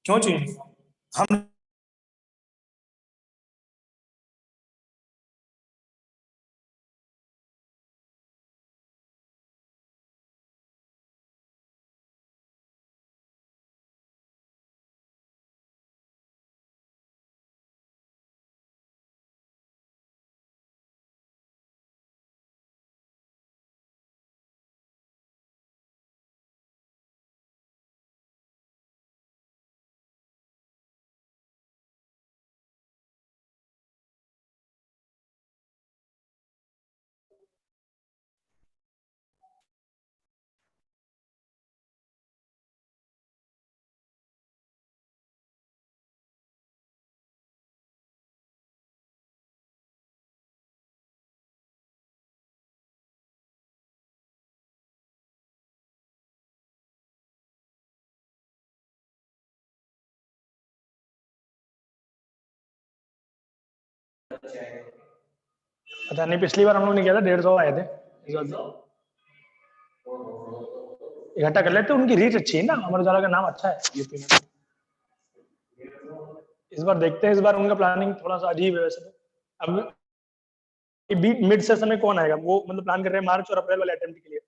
क्यों चेंज? हम पता नहीं, पिछली बार हम लोग ने किया था 150 आए थे, इस बार इकट्ठा कर लेते। उनकी रीच अच्छी है ना, अमर उजाला का नाम अच्छा है यूपी में। इस बार देखते हैं, इस बार उनका प्लानिंग थोड़ा सा अजीब है वैसे तो। अब मिड सेशन में कौन आएगा, वो मतलब प्लान कर रहे हैं मार्च और अप्रैल वाले अटेम्प्ट के लिए।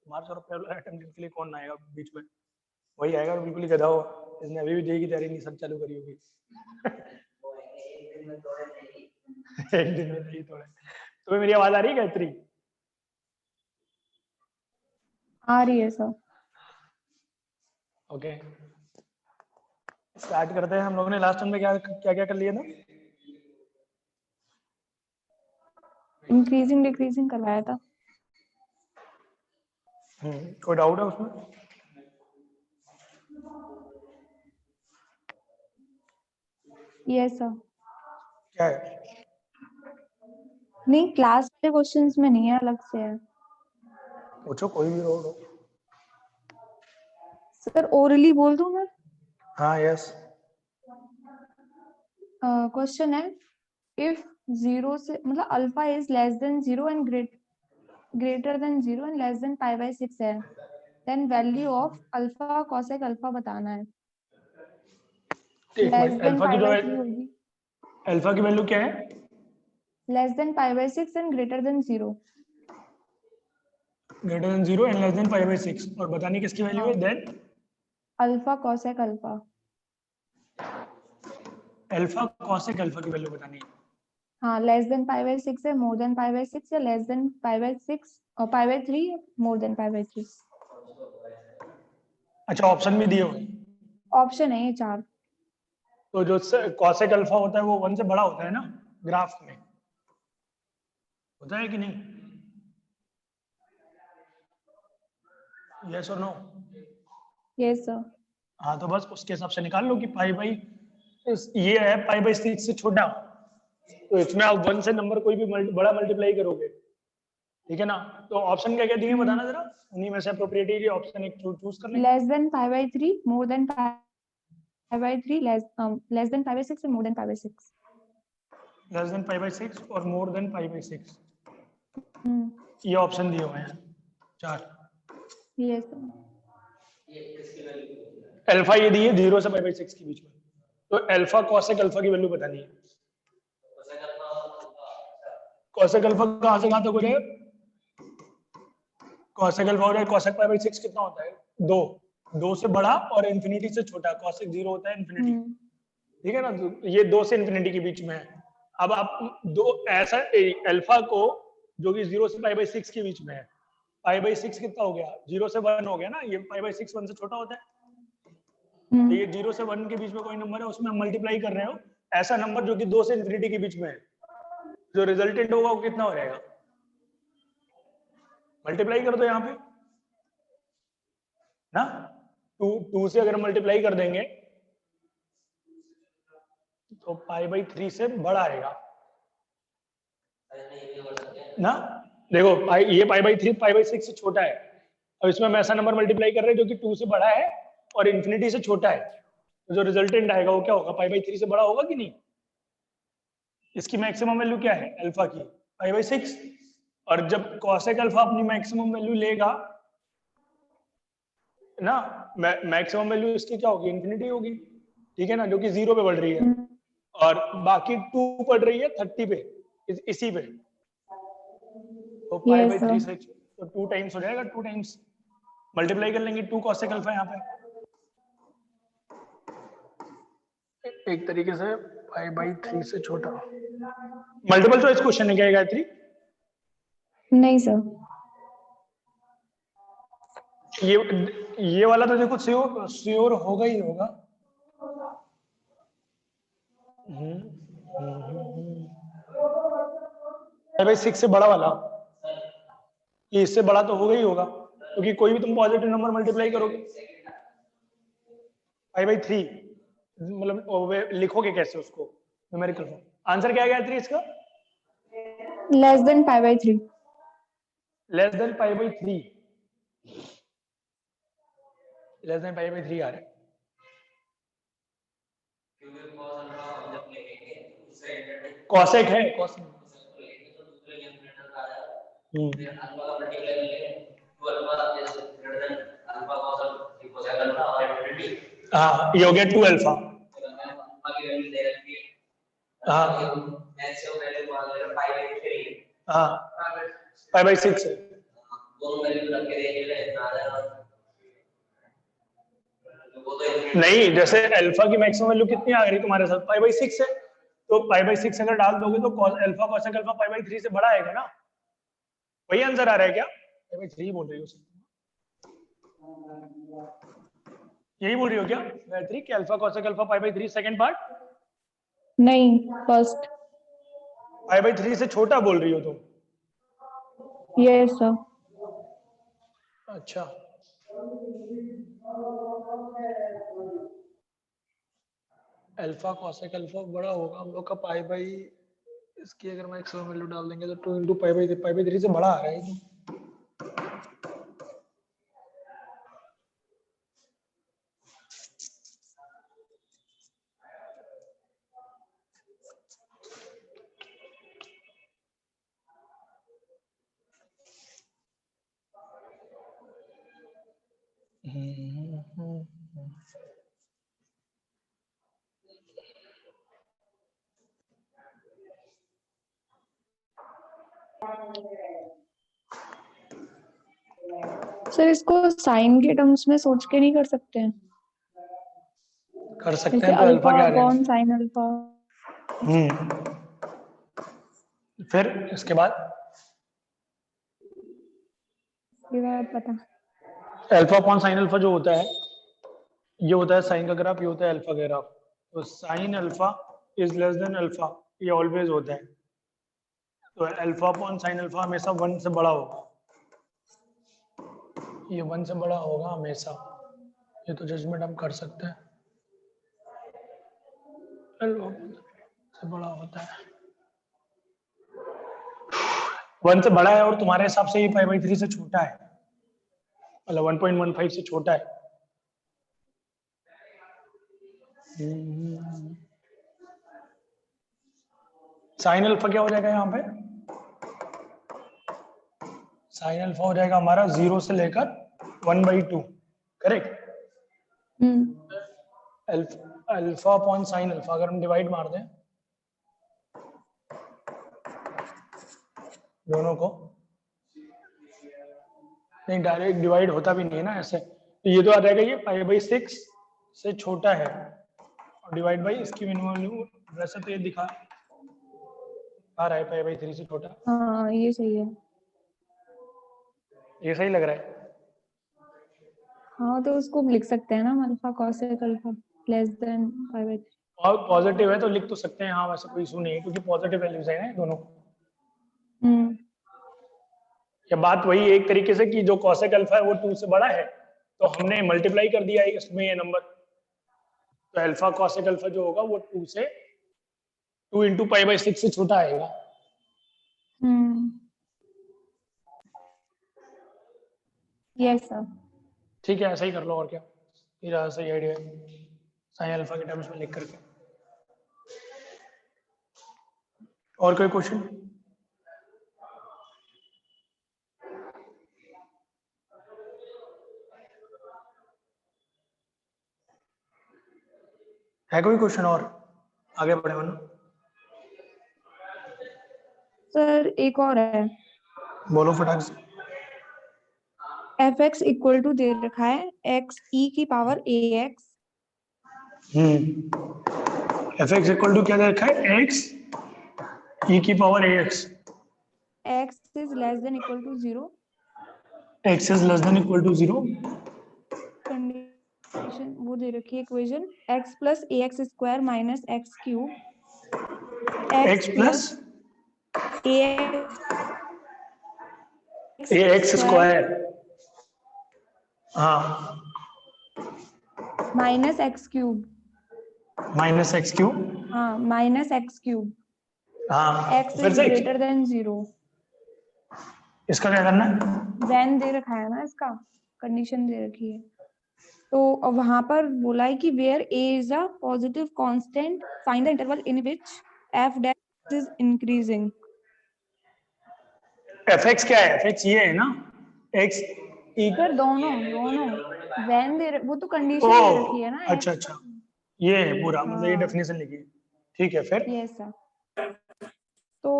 मार्च और अप्रैल वाले अटेम्प्ट के लिए कौन आएगा बीच में? वही आएगा बिल्कुल ही गधा हो, इसने अभी भी जेई की तैयारी नहीं सब चालू करी होगी। एक दिन में नहीं तोड़े। तुम्हें मेरी आवाज आ रही है गायत्री? आ रही है सर। ओके, स्टार्ट करते हैं। हम लोगों ने लास्ट टाइम में क्या क्या क्या कर लिया था? इंक्रीजिंग डिक्रीजिंग करवाया था। कोई डाउट है उसमें? Yes sir. क्या है? नहीं, क्लास के क्वेश्चंस में नहीं है, अलग से है। पूछो, कोई भी डाउट हो। सर ओरली बोल दूं मैं? हाँ, यस। क्वेश्चन है, इफ जीरो से मतलब alpha is less than zero and greater than zero and less than pi by 6 है, then value of alpha cosec alpha बताना है। एक लेस मिनट, देन अल्फा की पाई जो बाय है, 3 होगी। अल्फा की वैल्यू क्या है? Less than pi by 6 and greater than 0। Greater than 0 and less than pi by 6, और बतानी किसकी वैल्यू है? Then alpha cosec alpha. Alpha cosec alpha की वैल्यू बतानी है। हाँ, लेस देन पाई बाय 6 है, मोर देन पाई बाय 6 या लेस देन पाई बाय 6 और pi by 3, more than pi bye 3। अच्छा, ऑप्शन भी दिए हुए हैं। ऑप्शन है ये 4। तो जो कोसेक अल्फा होता है वो 1 से बड़ा होता है ना ग्राफ में, होता है कि नहीं? यस और नो? Yes sir. हाँ, तो बस उसके हिसाब से निकाल लो कि पाई बाई ये है पाई बाई 6 से छोटा, तो इसमें आप 1 से नंबर कोई भी बड़ा मल्टीप्लाई करोगे, ठीक है ना? तो ऑप्शन क्या क्या दिए बताना जरा, उन्हीं में से अप्रोप्रिएटली ऑप्शन एक चूज कर लेंगे। Less than pi bye 3, more than pi bye 3, less than pi by 6 और more than pi by 6। Less than pi by 6 और मोर देन पाई बाई 6, ये ऑप्शन दिए हुए हैं 4। यस अल्फा ये दिए 0 से पाई बाई 6 के बीच में, तो अल्फा कोसेक अल्फा की वैल्यू बतानी है। कोसेक अल्फा कहां से कहां तक हो जाएगा? कोसेक अल्फा हो जाएगा, कोसेक पाई बाई 6 कितना होता है? 2 से बड़ा और इन्फिनिटी से छोटा। कोसेक 0 होता है इन्फिनिटी, ठीक है ना? तो ये 2 से इन्फिनिटी के बीच में है। अब आप दो ऐसा अल्फा को, जो कि 0 से पाई बाई 6 के बीच में है, पाई बाई 6 कितना हो गया? 0 से 1 हो गया ना, ये पाई बाई 6 1 से छोटा होता है। तो ये 0 से 1 के बीच में कोई नंबर है, उसमें मल्टीप्लाई कर रहे हो ऐसा नंबर जो कि 2 से इन्फिनिटी के बीच में है, जो रिजल्टेंट होगा वो कितना हो जाएगा? मल्टीप्लाई कर दो यहाँ पे ना, 2 से अगर मल्टीप्लाई कर देंगे तो पाई बाई 3 से बड़ा आएगा ना। देखो ये पाई बाई 3 पाई बाई 6 से छोटा है, अब इसमें हम ऐसा नंबर मल्टीप्लाई कर रहे हैं जो कि 2 से बड़ा है और इन्फिनिटी से छोटा है, तो जो रिजल्टेंट आएगा वो क्या होगा? पाई बाई 3 से बड़ा होगा कि नहीं? इसकी मैक्सिमम वैल्यू क्या है अल्फा की? Pi by 6। और जब कोसेक अल्फा अपनी मैक्सिमम वैल्यू लेगा ना, मैक्सिमम वैल्यू इसकी क्या होगी? इन्फिनिटी होगी, ठीक है ना, जो कि 0 पे बढ़ रही है, और बाकी 2 पढ़ रही है 30 पे, इसी पे। तो पाई Yes, बाई sir. 3 से तो 2 टाइम्स हो जाएगा, 2 टाइम्स मल्टीप्लाई कर लेंगे 2 cosec अल्फा यहाँ पे, एक तरीके से पाई बाई 3 से छोटा। मल्टीपल चॉइस क्वेश्चन है क्या ये गायत्री? नहीं सर. ये वाला तो देखो श्योर होगा ही होगा। पाई बाई 6 से बड़ा वाला, ये इससे बड़ा तो होगा ही होगा, क्योंकि कोई भी तुम पॉजिटिव नंबर मल्टीप्लाई करोगे। पाई बाई 3 मतलब लिखोगे कैसे उसको न्यूमेरिकल फॉर्म? आंसर क्या है गायत्री इसका? Less than pi by 3. Less than pi by 3, less than pi by 3 आ रहा है। कॉसेक है, कॉसेक। हाँ, ये हो गया 2 अल्फा। हाँ हाँ, पाई बाई 6 है। नहीं, जैसे अल्फा की मैक्सिमम वैल्यू कितनी आ रही तुम्हारे साथ? पाई बाई 6 है, तो पाई बाई 6 अगर डाल दोगे तो alpha cosec alpha pi by 3 से बड़ा आएगा ना। वही आंसर आ रहा है क्या? पाई बाई 3 बोल रही हो, यही बोल रही हो क्या गायत्री कि alpha cosec alpha pi by 3 second part? नहीं, first. पाई बाई 3 से छोटा बोल रही हो तुम? Yes, sir. अच्छा, अल्फा कॉसेक अल्फा बड़ा होगा हम लोग का पाई बाई, इसकी अगर मैक्सिमम वैल्यू डाल देंगे तो 2 इंटू पाई बाई 3 से बड़ा आ रहा है। सर इसको साइन के टर्म्स में सोच के नहीं कर सकते हैं? कर सकते जैसे हैं, तो अल्फा अल्फा क्या आ अपॉन जाएगा? Sine alpha. फिर इसके बाद ये बात पता. अल्फा अपॉन साइन अल्फा जो होता है, ये होता है साइन का ग्राफ, ये होता है अल्फा का ग्राफ। तो sine alpha is less then alpha, ये ऑलवेज होता है। तो अल्फा अपॉन साइन अल्फा हमेशा 1 से बड़ा होगा, ये 1 से बड़ा होगा हमेशा। ये तो जजमेंट हम कर सकते हैं, अल्फा से बड़ा होता है, 1 से बड़ा है, और तुम्हारे हिसाब से ये पाई बाई 3 से छोटा है, मतलब 1.15 से छोटा है। साइन अल्फा क्या हो जाएगा यहाँ पे? साइन अल्फा हो जाएगा हमारा 0 से लेकर 1/2, correct? Alpha upon sine alpha अगर हम डिवाइड मार दें दोनों को, नहीं डायरेक्ट डिवाइड होता भी नहीं है ना ऐसे, तो ये तो आ जाएगा ये पाई बाई 6 से छोटा है, और डिवाइड बाई इसकी मिनिमम वैल्यू, वैसे तो ये दिखा आ रहा है पाई बाई 3 से छोटा। हाँ, ये सही है. ये सही लग रहा है? हाँ, तो उसको लिख सकते हैं ना, alpha cosec alpha less than pi by 3. और पॉजिटिव है तो लिख तो सकते हैं, हाँ वैसे कोई इशू नहीं है, क्योंकि पॉजिटिव वैल्यूज है ना दोनों। या बात वही एक तरीके से कि जो कॉसेक अल्फा है वो 2 से बड़ा है, तो हमने मल्टीप्लाई कर दिया है इसमें ये नंबर, तो अल्फा कॉसेक अल्फा जो होगा वो 2 इंटू पाई बाई 6 से छोटा आएगा। Yes sir. ठीक है, ऐसा ही कर लो, और क्या, ये ज़्यादा सही आइडिया है, साइन अल्फा के टर्म्स में लिख करके। और कोई क्वेश्चन? है कोई क्वेश्चन और आगे बढ़े मनु? सर एक और है, बोलो फटाक से। एफ एक्स इक्वल टू दे रखा है एक्स ई की power a x, f x equal to क्या दे रखा है? एक्स ई की power a x, x is less than equal to 0, x is less than equal to 0, condition वो दे रखी है equation x plus a x square minus x cube, x plus a x square, हाँ, minus x cube, minus x cube, हाँ minus x cube, हाँ x फिर is से greater than 0, इसका क्या करना है? वैन दे रखा है ना, इसका कंडीशन दे रखी है, तो वहां पर बोला है कि where a is a positive constant find the interval in which f dash is increasing. F x क्या है? एफ एक्स ये है ना, एक्स ई, सर दोनों दोनों वैन वो तो कंडीशन दे रखी है ना। अच्छा अच्छा, ये है पूरा, मतलब ये हाँ डेफिनेशन लिखी है, ठीक है फिर। यस सर, तो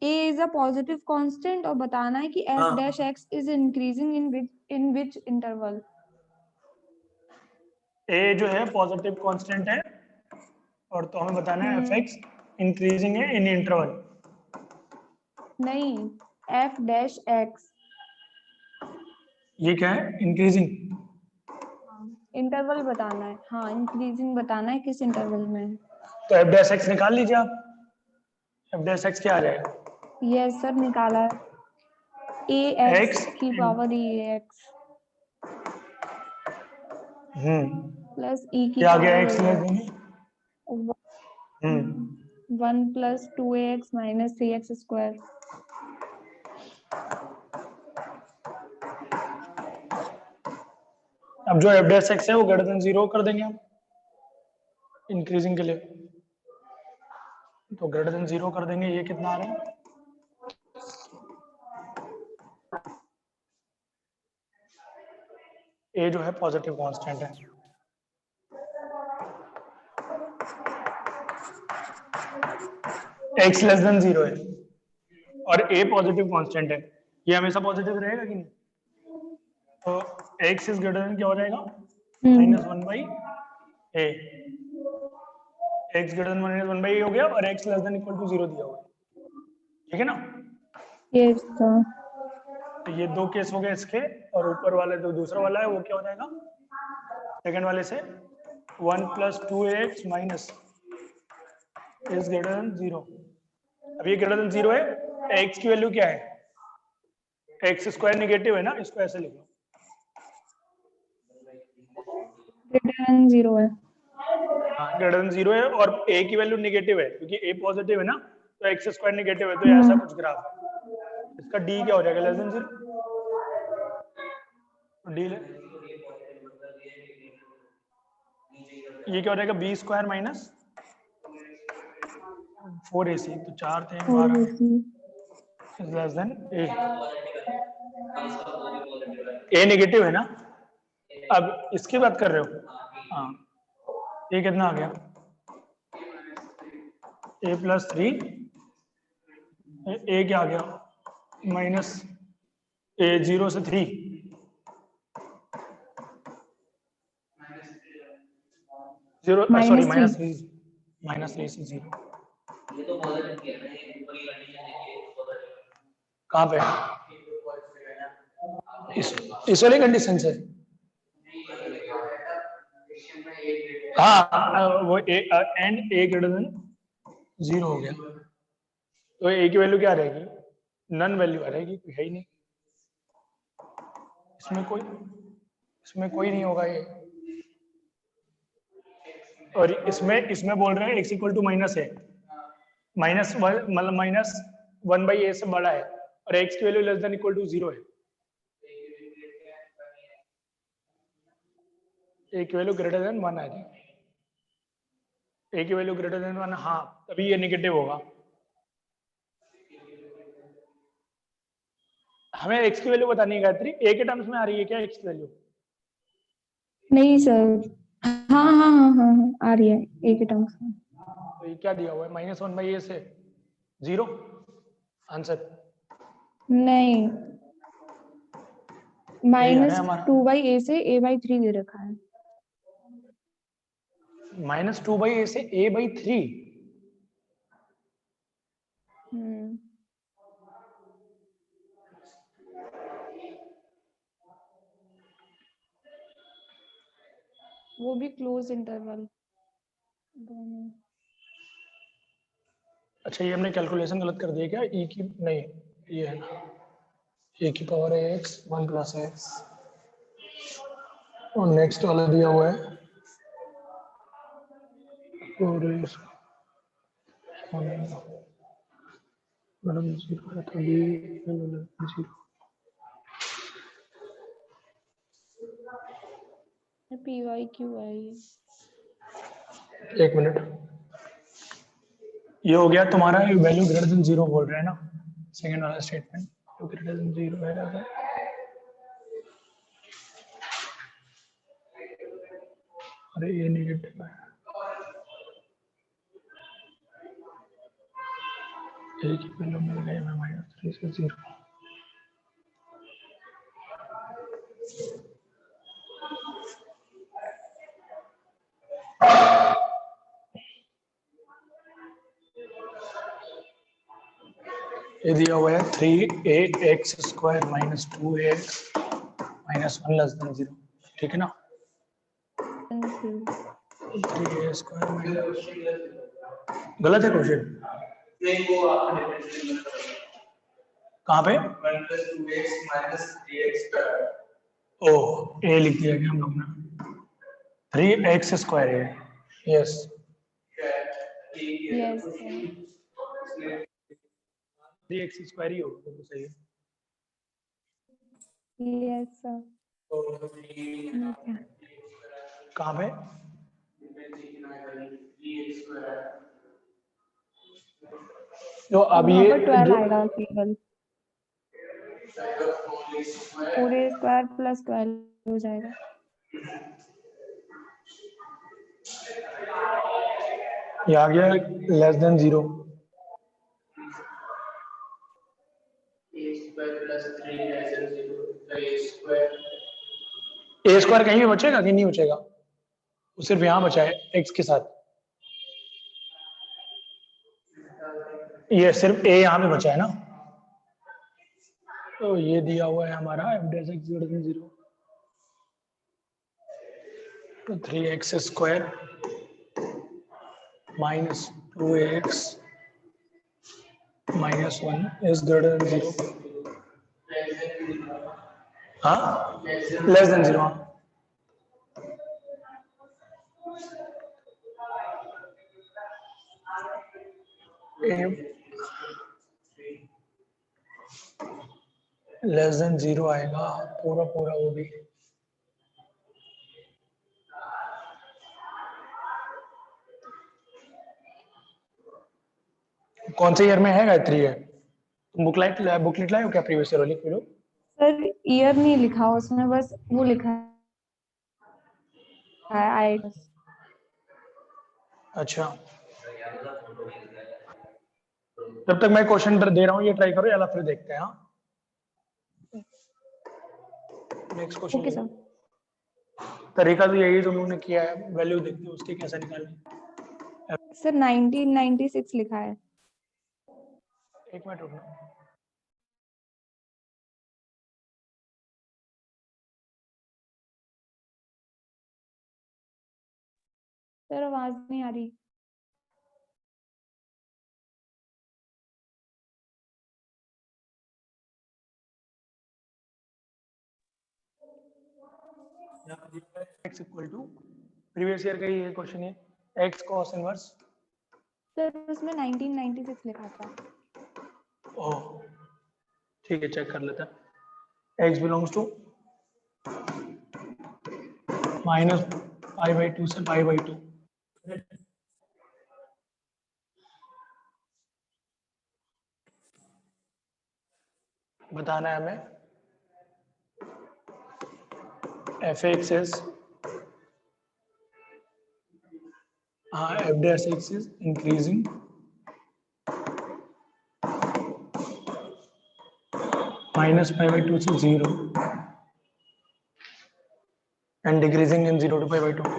a is a positive constant और बताना है कि f dash x is increasing in which interval. A जो है पॉजिटिव कांस्टेंट है, और तो हमें बताना है एफ एक्स इंक्रीजिंग है इन इंटरवल। नहीं, एफ डैश एक्स, ये क्या है? इंक्रीजिंग, इंटरवल बताना है, हाँ इंक्रीजिंग बताना है किस इंटरवल में है। तो एफ डैश एक्स निकाल लीजिए आप, एफ डैश एक्स क्या आ जाएगा? यस सर निकाला है, ए एक्स की पावर ए एक्स प्लस ई की क्या आ गया? Power x less then, 1 plus 2ax minus 3x square. अब जो एफ डैश एक्स है वो ग्रेटर देन 0 कर देंगे हम इंक्रीजिंग के लिए, तो ग्रेटर देन 0 कर देंगे। ये कितना आ रहा है? ए जो है पॉजिटिव कांस्टेंट है, एक्स लेस देन 0 है और ए पॉजिटिव कांस्टेंट है, ये हमेशा पॉजिटिव रहेगा कि नहीं? तो एक्स इज ग्रेटर देन क्या हो जाएगा? -1/a, x greater than -1/a हो गया और x less than equal to 0 दिया हुआ है, ठीक है ना? यस सर, तो ये दो केस हो गए इसके, और ऊपर वाला जो दूसरा वाला है वो क्या हो जाएगा सेकंड वाले से? 1 plus 2ax minus is greater than 0। अब ये ग्रेटर देन 0 है, एक्स की वैल्यू क्या है? एक्स स्क्वायर नेगेटिव है ना, इसको ऐसे लिख लो, ग्रेटर देन 0 है। हाँ ग्रेटर देन 0 है, और a की वैल्यू नेगेटिव है क्योंकि a पॉजिटिव है ना, तो एक्स स्क्वायर नेगेटिव है, तो ये ऐसा कुछ ग्राफ है। इसका d क्या हो जाएगा? लेस देन 0, डी ये क्या हो जाएगा? b स्क्वायर माइनस 4ac, तो 4 थे 12 लेस देन a नेगेटिव है ना। अब इसकी बात कर रहे हो? हाँ, ये कितना आ गया? a प्लस 3, ए क्या आ गया? माइनस ए 0 से 3, जीरो, सॉरी -3 से 0। कहाँ पे? इस वाली कंडीशन से, हाँ वो एंड ए ग्रेटर देन 0 हो गया, तो ए की वैल्यू क्या रहेगी? नन वैल्यू आ रहेगी, कोई है ही नहीं इसमें, कोई नहीं होगा ये। और इसमें बोल रहे हैं x इक्वल टू माइनस है, -1 मतलब -1/a से बड़ा है, और x की value less than equal to 0 है, a की वैल्यू ग्रेटर देन 1 आ जाए, a की वैल्यू ग्रेटर देन 1, हाँ तभी ये नेगेटिव होगा। हमें x की वैल्यू बतानी है गायत्री, a के टर्म्स में आ रही है क्या x की वैल्यू? नहीं सर, हाँ हाँ हाँ हाँ आ रही लिया ए के टर्म्स में। तो ये क्या दिया हुआ है -1/a से 0 आंसर नहीं, यही है ना हमारा -2/a से a/3 दे रखा है। -2/a से a/3। वो भी क्लोज इंटरवल। अच्छा, ये हमने कैलकुलेशन गलत कर दिया क्या? e की नहीं, ये है ना a की पावर है x 1 + x, और नेक्स्ट वाला दिया हुआ है और मैडम 0 था ये 0। PYQI। एक मिनट, ये हो गया तुम्हारा वैल्यू ग्रेटर देन 0 बोल रहे हैं ना, सेकंड वाला स्टेटमेंट तो ग्रेटर देन 0 है अगर अरे ये नेगेटिव है, एक ही वैल्यू मिल गई हमें -3 से 0। ये दिया हुआ है 3ax² - 2ax -1 < 0, ठीक है ना? 3a² गलत है क्वेश्चन, कहाँ पे? 1 + 2x - 3x²। ओ, ए लिख दिया गया हम लोग ने, 3x² है, यस यस 3x² ही होगा तो सही है। Yes sir. कहाँ पे? तो अब वहाँ ये पर 12 जो आएगा केवल, 4a² + 12 हो जाएगा। ये आ गया लेस देन 0, a² कहीं भी बचेगा कि नहीं बचेगा? वो सिर्फ यहाँ बचा है x के साथ, ये सिर्फ a यहाँ पे बचा है ना, तो ये दिया हुआ है हमारा f' x greater than 0, तो 3x² - 2ax -1 is greater than 0। हाँ, लेस देन 0। लेस देन 0 आएगा पूरा पूरा, वो भी कौन से ईयर में है गायत्री? है तुम बुकलेट लाए हो क्या प्रीवियस ईयर वाली? फिर सर ईयर नहीं लिखा उसमें, बस वो लिखा है आई। अच्छा, जब तक मैं क्वेश्चन दे रहा हूँ ये ट्राई करो, या फिर देखते हैं। हाँ, नेक्स्ट क्वेश्चन ओके सर। तरीका तो यही तुम लोगों ने किया है, वैल्यू देखते हो उसकी कैसे निकालनी। सर 1996 लिखा है। एक मिनट रुकना, सर आवाज नहीं आ रही। x equal to previous year का ही क्वेश्चन है, x cos इनवर्स। सर उसमें 1996 लिखा था। ओह ठीक है, चेक कर लेता। x बिलोंग्स टू -π/2 से π/2। बताना है हमें f(x) is हाँ, f dash x is increasing minus pi by 2 to 0 and decreasing in 0 to pi by 2.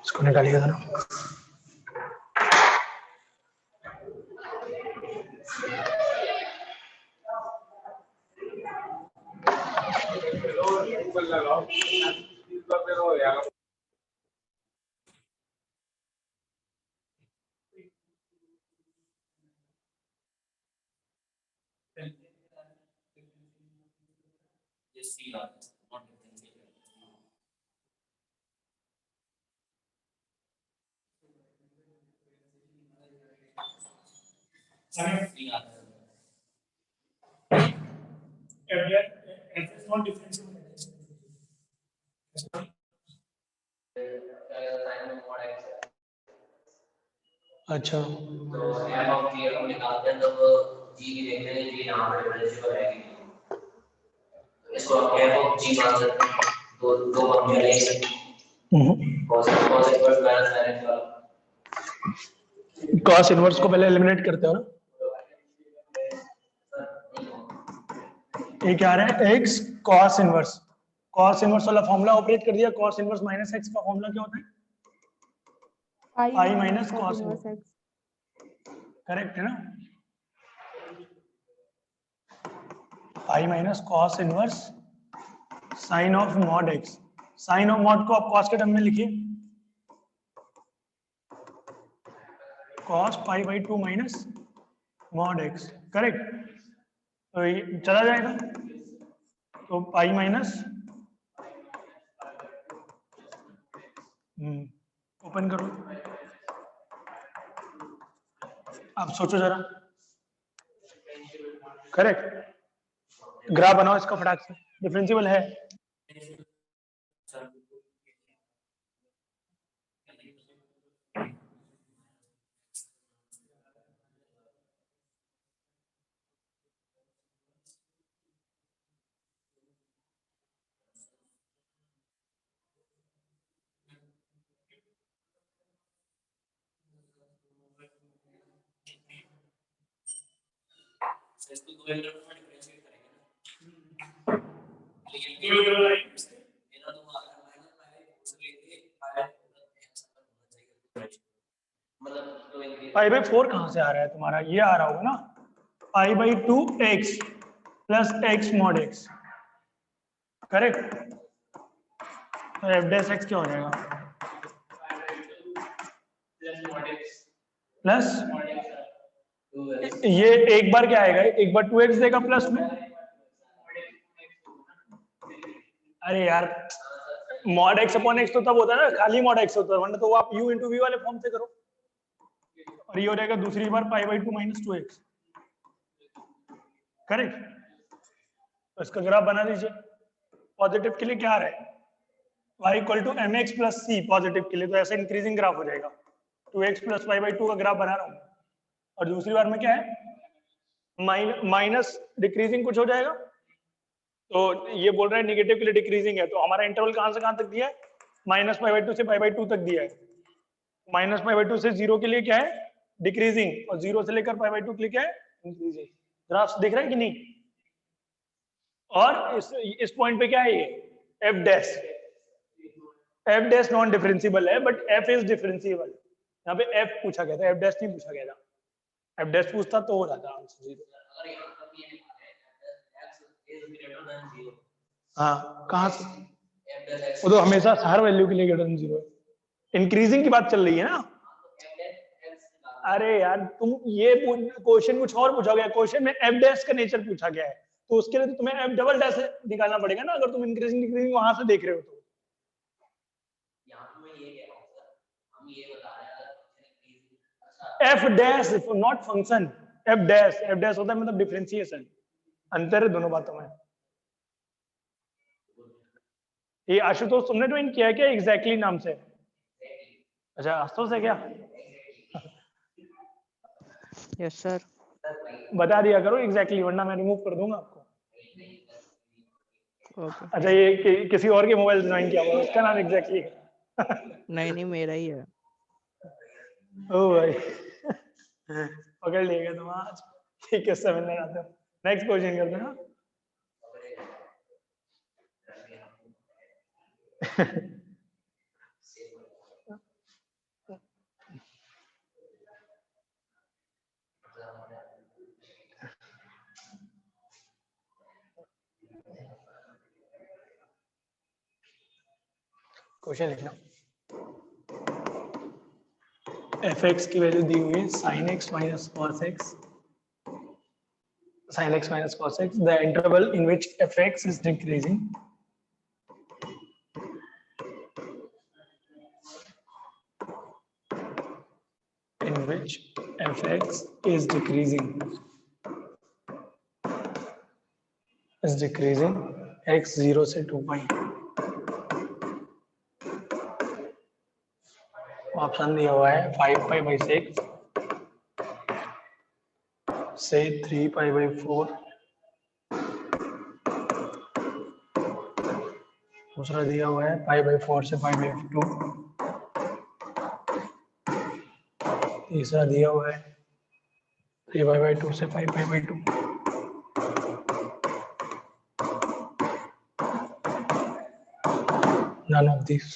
इसको निकालिएगा ना। अच्छा, तो एफ ऑफ जी हम निकालते हैं तो जी की देखते हैं जी यहाँ पे डिफरेंशियल है कि नहीं। इसको एफ ऑफ जी मान सकते हैं। दो फंक्शन ले सकते हैं। cos इनवर्स माइनस sin वाला cos इनवर्स को पहले एलिमिनेट करते हो ना। ये क्या आ रहा है, x cos inverse. cos inverse वाला फॉर्मूला ऑपरेट कर दिया। cos इनवर्स माइनस x का फॉर्मूला क्या होता है? Pi minus cos inverse. Correct है ना? Pi minus cos inverse sine of mod x। Sine of mod को आप cos के टर्म में लिखिए, cos pi by 2 minus mod x। Correct, तो ये चला जाएगा, तो पाई माइनस, ओपन करो, आप सोचो जरा। करेक्ट, ग्राफ बनाओ इसका फटाक से। डिफरेंशिएबल है, इसको दो इंटरवल में डिफरेंशिएट करेंगे ना, लेकिन मेरा तो अगर माइनस पाई से लेके पाई x तक होना चाहिए। मतलब तो इंक्रीज पाई बाई 4 कहाँ से आ रहा है तुम्हारा? ये आ रहा होगा ना, पाई by 2 x plus x mod x। Correct, तो एफ डैश एक्स क्या हो जाएगा? प्लस ये एक बार क्या आएगा, एक बार 2x देगा प्लस में। अरे यार, मॉड x अपॉन x तो तब होता है ना, खाली मॉड x होता है, वरना तो वो आप u इंटू वी वाले फॉर्म से करो। और ये हो जाएगा दूसरी बार pi by 2 minus 2x। Correct, तो इसका ग्राफ बना दीजिए। पॉजिटिव के लिए क्या आ रहा है? y equal to m x plus c positive के लिए, तो ऐसा इंक्रीजिंग ग्राफ हो जाएगा। 2x प्लस पाई बाई 2 का ग्राफ बना रहा हूँ। और दूसरी बार में क्या है, माइनस डिक्रीजिंग कुछ हो जाएगा, तो ये बोल रहा है नेगेटिव के लिए डिक्रीजिंग है, तो हमारा इंटरवल कहां से कहां तक दिया है, -π/2 से π/2 तक दिया है। -π/2 से 0 के लिए क्या है, डिक्रीजिंग, और 0 से लेकर π/2 के लिए क्या है, इंक्रीजिंग। ग्राफ दिख रहा है कि नहीं? और इस पॉइंट पे क्या है, ये f डैश नॉन डिफरेंशिएबल है, बट f इज डिफरेंशिएबल। यहाँ पे f पूछा गया था, f डैश नहीं पूछा गया था। f डैश पूछता तो हो जाता आंसर 0। अगर यहाँ पर ये लिखा है x is greater than 0, हाँ, कहाँ से? f dash x वो तो हमेशा हर वैल्यू के लिए ग्रेटर देन 0 है। इंक्रीजिंग की बात चल रही है ना। f dash x निकालना अरे यार तुम ये क्वेश्चन कुछ और पूछा गया, क्वेश्चन में f डैश का नेचर पूछा गया है, तो उसके लिए तो तुम्हें f डबल डैश निकालना पड़ेगा ना, अगर तुम इंक्रीजिंग डिक्रीजिंग वहां से देख रहे हो तो। यहाँ पे मैं ये कह रहा हूँ सर, हम ये बता रहे हैं अगर फंक्शन इंक्रीज, अच्छा f dash not function, f dash होता है मतलब डिफरेंशिएशन। अंतर है दोनों बातों में। ये आशुतोष तुमने ज्वाइन किया है क्या एग्जैक्टली नाम से? अच्छा, आशुतोष है क्या? Yes sir. बता दिया करो एग्जैक्टली, वरना मैं रिमूव कर दूंगा आपको। ओके। अच्छा, ये किसी और के मोबाइल से ज्वाइन किया हुआ है, उसका नाम एग्जैक्टली नहीं नहीं, मेरा ही है। ओ भाई पकड़ लिएगा तुम आज। ठीक है, सब मिलने आते हो। नेक्स्ट क्वेश्चन करते हैं ना। क्वेश्चन लिखना। f(x) की वैल्यू दी हुई है sin x minus cos x, sin x minus cos x, the interval in which f(x) is decreasing x 0 से 2 pi। ऑप्शन दिया हुआ है 5π/6 से 3π/4, दूसरा दिया हुआ है π/4 से π/2, तीसरा दिया हुआ है 3π/2 से 5π/2। None of these.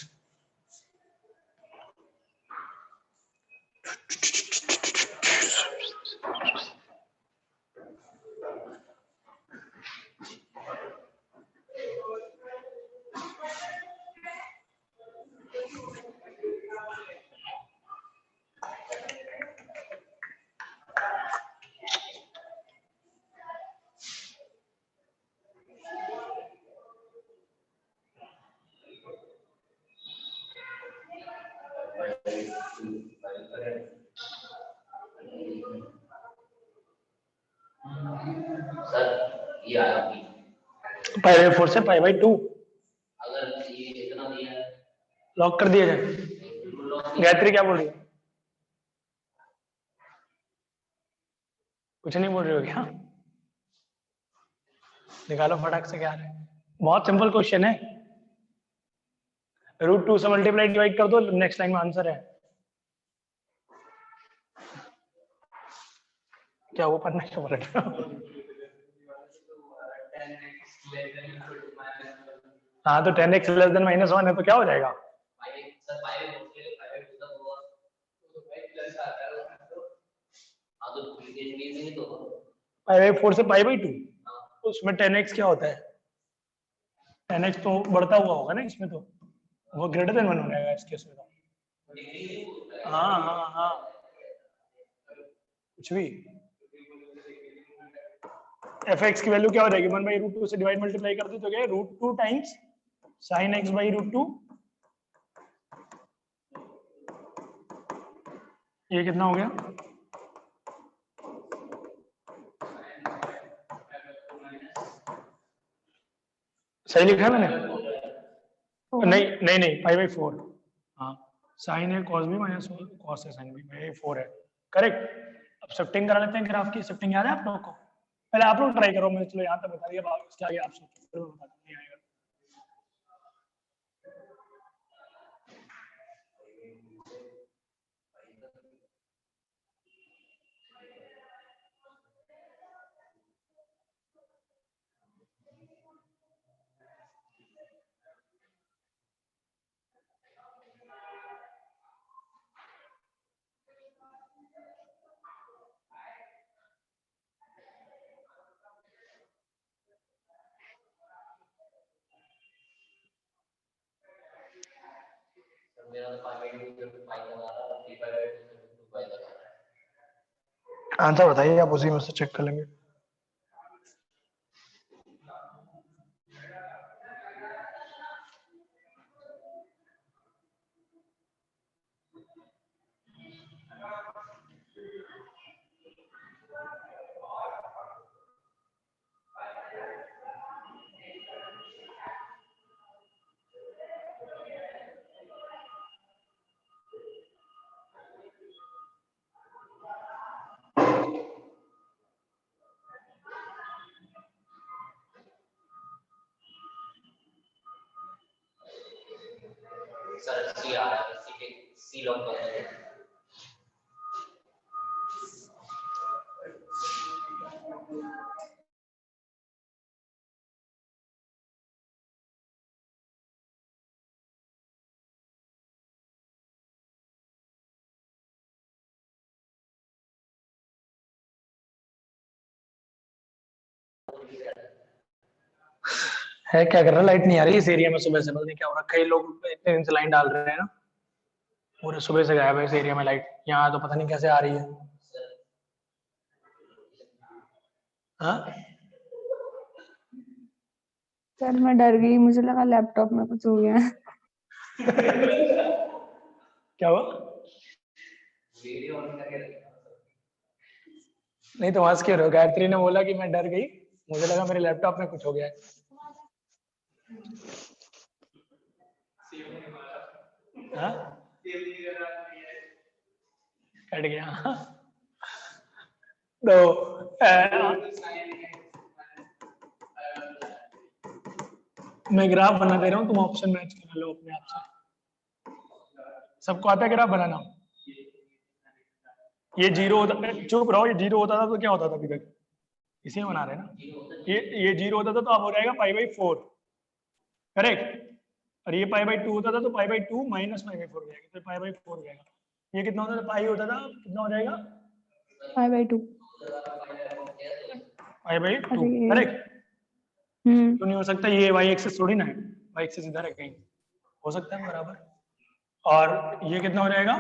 सर ये आया भी, π/4 से π/2 अगर ये इतना दिया है लॉक कर दिया जाए। बिल्कुल लॉक गायत्री क्या बोल रही है? कुछ नहीं बोल रही हो क्या? निकालो फटाक से क्या है। बहुत सिंपल क्वेश्चन है। √2 से मल्टीप्लाई डिवाइड कर दो, नेक्स्ट लाइन में आंसर है। क्या वो पढ़ना क्यों बोल रहे हो? हाँ, तो 10x लेस देन -1 है तो क्या हो जाएगा? सर हाँ तो इंक्रीजिंग तो π/4 से π/2, उसमें 10x क्या होता है? 10x तो बढ़ता हुआ होगा ना इसमें, तो वो ग्रेटर देन 1 हो जाएगा इस केस में तो। हाँ हाँ हाँ, कुछ भी। f(x) की वैल्यू क्या हो जाएगी? 1/√2 से डिवाइड मल्टीप्लाई कर दी तो क्या है? √2 टाइम्स sin x/√2। ये कितना हो गया? सही लिखा है मैंने? नहीं नहीं नहीं, π/4। हाँ, sin a cos b minus cos a sin b, ये 4 है। करेक्ट। अब शिफ्टिंग करा लेते हैं ग्राफ की। शिफ्टिंग याद है आप लोगों को? पहले आप लोग ट्राई करो, मैंने चलो यहाँ तक बता दिया, इसके आगे आप सोचो। फिर मैं बताता हूँ, नहीं आएगा। मेरा तो 5/2 5 लगा रहा था, 3/2 5 लगा रहा है। आंसर बताइए, आप उसी में से चेक कर लेंगे। सर सी आ रहा है, सी के सी लॉक कर दो। है क्या कर रहा है? लाइट नहीं आ रही इस एरिया में सुबह से, पता नहीं क्या हो रखा है। लोग इतने दिन से लाइन डाल रहे हैं ना, पूरे सुबह से गायब है इस एरिया में लाइट। यहाँ तो पता नहीं कैसे आ रही है। हाँ सर मैं डर गई, मुझे लगा लैपटॉप में कुछ हो गया है। क्या हुआ? वीडियो ऑन करके रखना। नहीं तो वहां से क्यों रहो? गायत्री ने बोला कि मैं डर गई, मुझे लगा मेरे लैपटॉप में कुछ हो गया है। हाँ? कट गया। तो मैं ग्राफ बना दे रहा हूँ, तुम ऑप्शन मैच करा लो अपने आप से। सबको आता है ग्राफ बनाना? ये जीरो होता, चुप रहो, ये जीरो होता था तो क्या होता था अभी तक? इसी में बना रहे हैं ना। ये जीरो होता था तो अब हो जाएगा π/4, करेक्ट। और ये π/2 होता था तो π/2 माइनस π/4 हो जाएगा, तो π/4 हो जाएगा। ये कितना होता था? पाई होता था, कितना हो जाएगा? 5/2। π/2, अरे करेक्ट। क्यों नहीं हो सकता? ये y एक्सिस थोड़ी ना है, y एक्सिस इधर है कहीं, हो सकता है बराबर। और ये कितना हो जाएगा?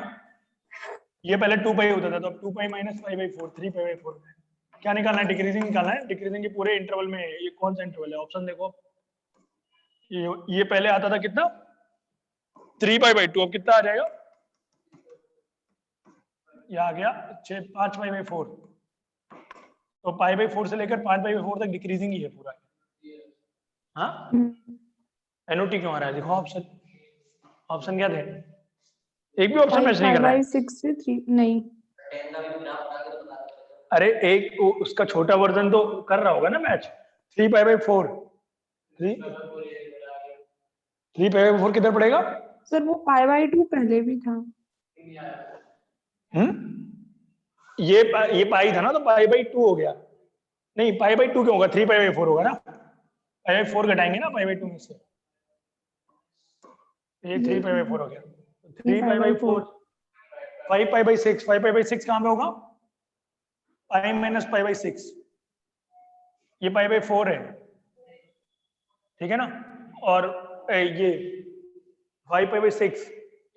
ये पहले 2 पाई होता था, तो अब 2 पाई माइनस 5/4, 3 π/4 है। क्या निकालना है? डिक्रीजिंग निकालना है। डिक्रीजिंग के पूरे इंटरवल में है। ये कौन सा इंटरवल है? ऑप्शन देखो। ये पहले आता था कितना? 3π/2, अब कितना आ जाएगा? ये आ गया 5π/4। तो π/4 से लेकर 5π/4 तक डिक्रीजिंग ही है पूरा। हाँ, एनओटी क्यों आ रहा है? देखो ऑप्शन, ऑप्शन क्या थे? एक भी ऑप्शन मैच नहीं कर रहा है। 5/6 से 3 नहीं। 10 का भी ग्राफ बना के बता दो। अरे एक उसका छोटा वर्जन तो कर रहा होगा ना मैच। 3π/4, 3π/4 किधर पड़ेगा? सर वो π/2 पहले भी था। ये पाई था ना, तो π/2 हो गया। नहीं, π/2 क्यों होगा? 3π/4 होगा ना। π/4 घटाएंगे ना π/2 में से, ये 3π/4 हो गया। 3π/4, 5π/6, 5π/6 कहाँ पे होगा? पाई माइनस π/6, ये π/4 है, ठीक है ना। और ये 5π/6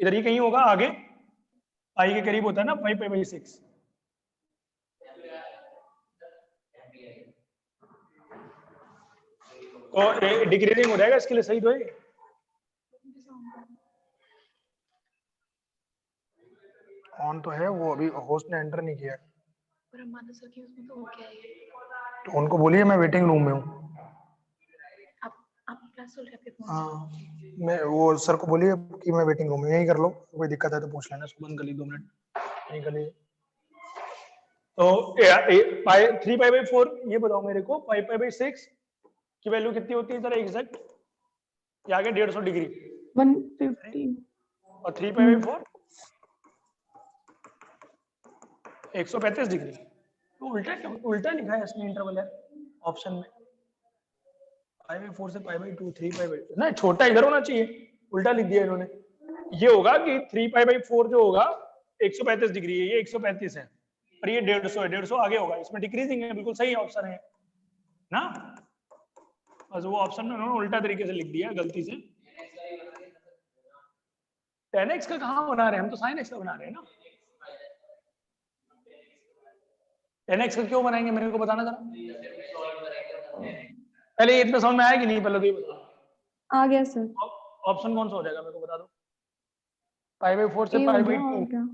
इधर ही कहीं होगा आगे, पाई के करीब होता है ना 5π/6। तो डिक्रीजिंग हो जाएगा इसके लिए, सही तो है। ऑन तो है वो, अभी होस्ट ने एंटर नहीं किया। पर हम मान सके उसमें तो हो गया है। तो उनको बोलिए मैं वेटिंग रूम में हूँ। आप क्लास चल रहे हैं फोन। हाँ, मैं वो सर को बोलिए कि मैं वेटिंग रूम में, यही कर लो, कोई दिक्कत है तो पूछ लेना। बंद कर ली 2 मिनट, यही कर लीजिए। तो 3π/4, ये बताओ मेरे को 5π/6 की वैल्यू कितनी होती है जरा एग्जैक्ट? ये आ गया 150 डिग्री 150 और 3π/4 135 डिग्री। तो उल्टा लिखा है इसमें इंटरवल है ऑप्शन में, π/4 से π/2 3π/2 ना, छोटा इधर होना चाहिए, उल्टा लिख दिया इन्होंने। ये होगा कि 3π/4 जो होगा 135 डिग्री है, ये 135 है और ये 150 है, 150 आगे होगा, इसमें डिक्रीजिंग है, बिल्कुल सही ऑप्शन है ना। बस वो ऑप्शन में उन्होंने उल्टा तरीके से लिख दिया गलती से। 10x का कहाँ बना रहे हैं हम, तो sin x का बना रहे हैं ना। 10x का क्यों बनाएंगे मेरे को बताना जरा, पहले इतना समझ में आया कि नहीं, पहले तो ये बताओ। आ गया सर, ऑप्शन कौन सा हो जाएगा मेरे को बता दो। π/4 से ए हो गया π/2, और क्या?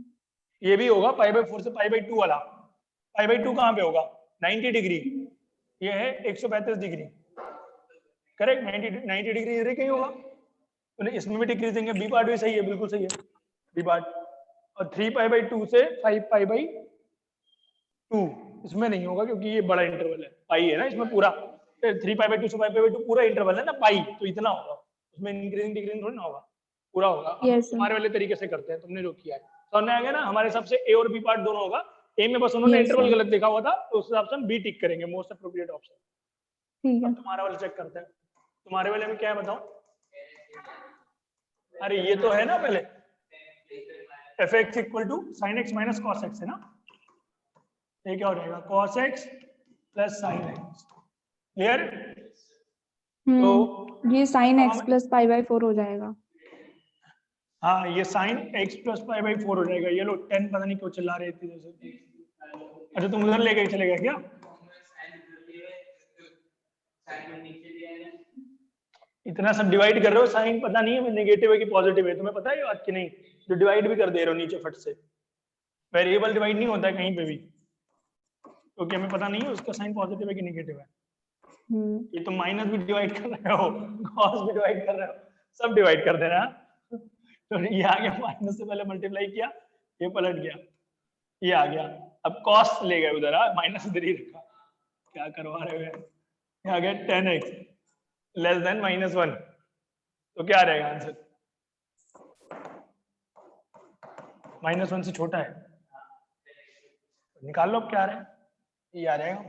ये भी होगा π/4 से π/2 वाला। π/2 कहाँ पे होगा? 90 डिग्री, ये है 135 डिग्री, करेक्ट। 90 डिग्री इधर कहीं होगा, तो इसमें भी डिक्रीजिंग है, बी पार्ट भी सही है, बिल्कुल सही है बी पार्ट। और 3π/2 से 5π/2 इसमें नहीं होगा क्योंकि ये बड़ा इंटरवल है, पाई है ना इसमें पूरा, 3π/2 से 5π/2 पूरा इंटरवल है ना पाई, तो इतना होगा, उसमें इंक्रीजिंग डिक्रीजिंग थोड़ी ना होगा, पूरा होगा। Yes, sir. हमारे वाले तरीके से करते हैं, तुमने जो किया है समझ आ गया ना। हमारे हिसाब से ए और बी पार्ट दोनों होगा, ए में बस उन्होंने Yes, इंटरवल sir. गलत लिखा हुआ था, तो उस हिसाब से हम बी टिक करेंगे, मोस्ट अप्रोप्रिएट ऑप्शन। ठीक है। अब तुम्हारा वाला चेक करते हैं, तुम्हारे वाले में क्या है बताओ। अरे ये तो है ना पहले fx equal to sin x माइनस cos x है ना, ये क्या हो जाएगा cos x plus sin x, clear. तो ये sin x हम- प्लस π/4 हो जाएगा। हाँ ये sin x प्लस π/4 हो जाएगा। ये लो 10 पता नहीं क्यों चिल्ला रहे थे जैसे। अच्छा तुम उधर लेके चले गए क्या? इतना सब डिवाइड कर रहे हो, साइन पता नहीं है नेगेटिव है कि पॉजिटिव है, तुम्हें पता है ये बात कि नहीं, जो डिवाइड भी कर दे रहे हो नीचे फट से। वेरिएबल डिवाइड नहीं होता है कहीं पे भी, क्योंकि हमें पता नहीं है उसका साइन पॉजिटिव है कि नेगेटिव है। ये तो माइनस भी डिवाइड कर रहे हो, कॉस भी डिवाइड कर रहे हो, सब डिवाइड कर दे रहा है। तो ये आ गया, माइनस से पहले मल्टीप्लाई किया, ये पलट गया, ये आ गया। अब कॉस ले गए उधर, माइनस इधर ही रखा, क्या करवा रहे हो। ये आ गया 10x लेस देन -1, तो क्या रहेगा आंसर? -1 से छोटा है, निकाल लो अब क्या आ रहा है, ये आ जाएगा।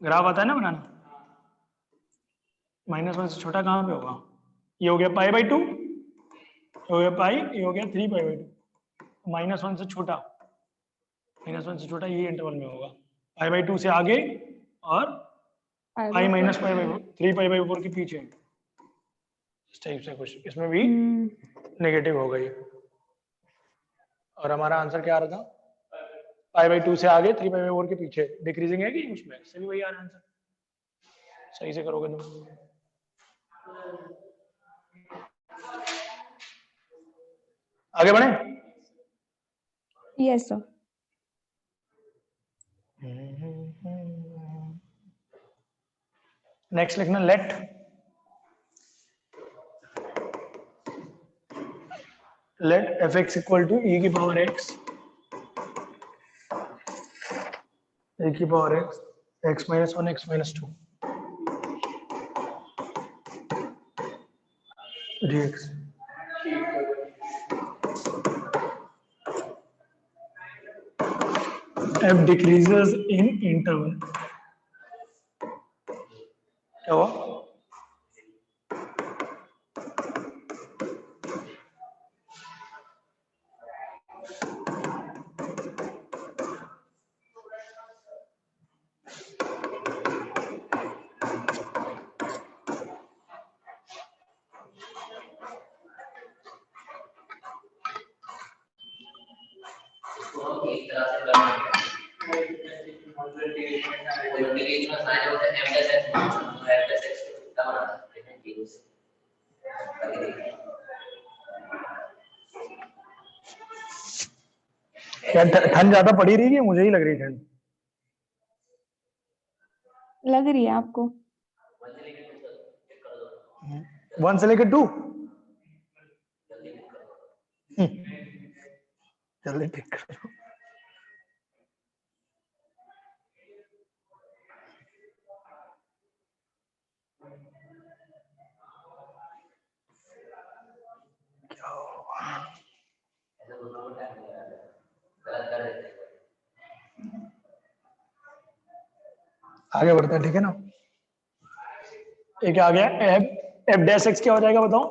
ग्राफ आता है ना बनाना, -1 से छोटा कहाँ पे होगा? ये हो गया π/2, ये हो गया पाई, ये हो गया 3π/2। -1 से छोटा, -1 से छोटा ये इंटरवल में होगा, π/2 से आगे और पाई माइनस π/4 3π/4 के पीछे, इस टाइप से कुछ, इसमें भी नेगेटिव हो गई। और हमारा आंसर क्या आ रहा था? π/2 से आगे 3π/4 के पीछे, डिक्रीजिंग है कि उसमें से भी वही आ रहा है आंसर। सही से करोगे तुम। आगे बढ़े। Yes sir. नेक्स्ट लिखना let fx equal to e की पावर x, e की power x, x minus 1 x minus 2 dx। f decreases in interval, क्या हुआ? एक तरह से इंटीग्रेशन साइन होता है m+x कितना बना सकते हैं जीरो से। क्या ठंड ज्यादा पड़ी रही है? मुझे ही लग रही ठंड। लग रही है आपको? 1 से लेकर 2 जल्दी टिक करो। ऐसा दोनों को टाइम लगा रहा है, गलत कर देते हैं। आगे बढ़ते हैं, ठीक है ना। ये क्या आ गया, एफ डैश एक्स क्या हो जाएगा बताओ?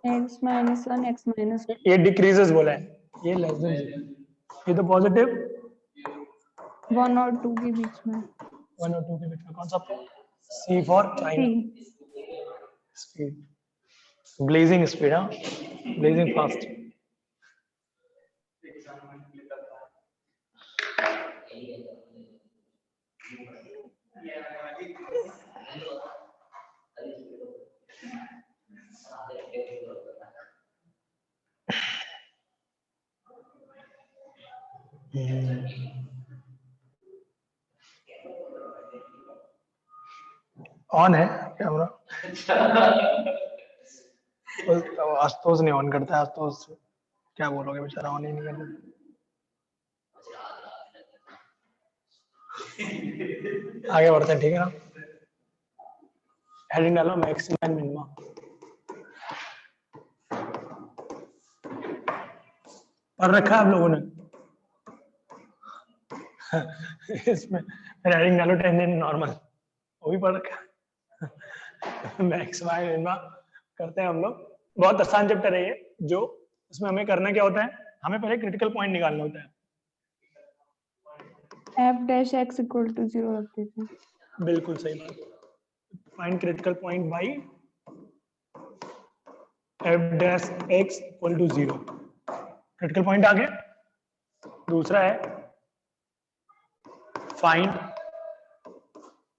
x minus 1 x minus ये डिक्रीजेस बोला है, ये लेस देन 0, ये तो पॉजिटिव 1 और 2 के बीच में 1 और 2 के बीच में। कौन सा? See for China, 3 speed, blazing speed, हाँ, ब्लेजिंग फास्ट। ऑन है कैमरा? आशुतोष नहीं ऑन करता है, आशुतोष क्या बोलोगे, बेचारा ऑन ही नहीं करता। आगे बढ़ते हैं, ठीक है ना। हेडिंग डालो मैक्सिमम एंड मिनिमम। पढ़ रखा है आप लोगों ने? इसमें हेडिंग डालो टेंजेंट नॉर्मल, वो भी पढ़ रखा है। मैक्सिमम एंड मिनिमम करते हैं हम लोग, बहुत आसान चैप्टर है ये। जो इसमें हमें करना क्या होता है, हमें पहले क्रिटिकल पॉइंट निकालना होता है। f dash x equal to 0 रख देते हैं। बिल्कुल सही बात। Find critical point by f dash x equal to 0। Critical point आ गया। दूसरा है find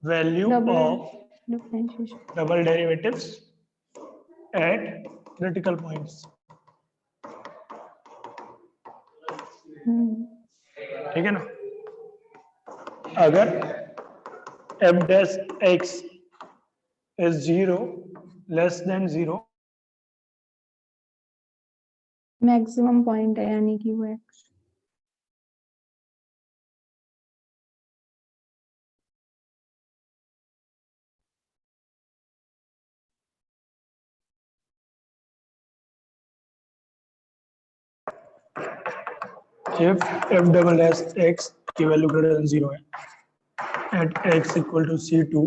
value of differentiation double derivatives at critical points. ठीक है ना। अगर f dash x is 0 less than 0, maximum point है यानी कि वो x। if f double dash x की वैल्यू ग्रेटर देन 0 है at x equal to c2,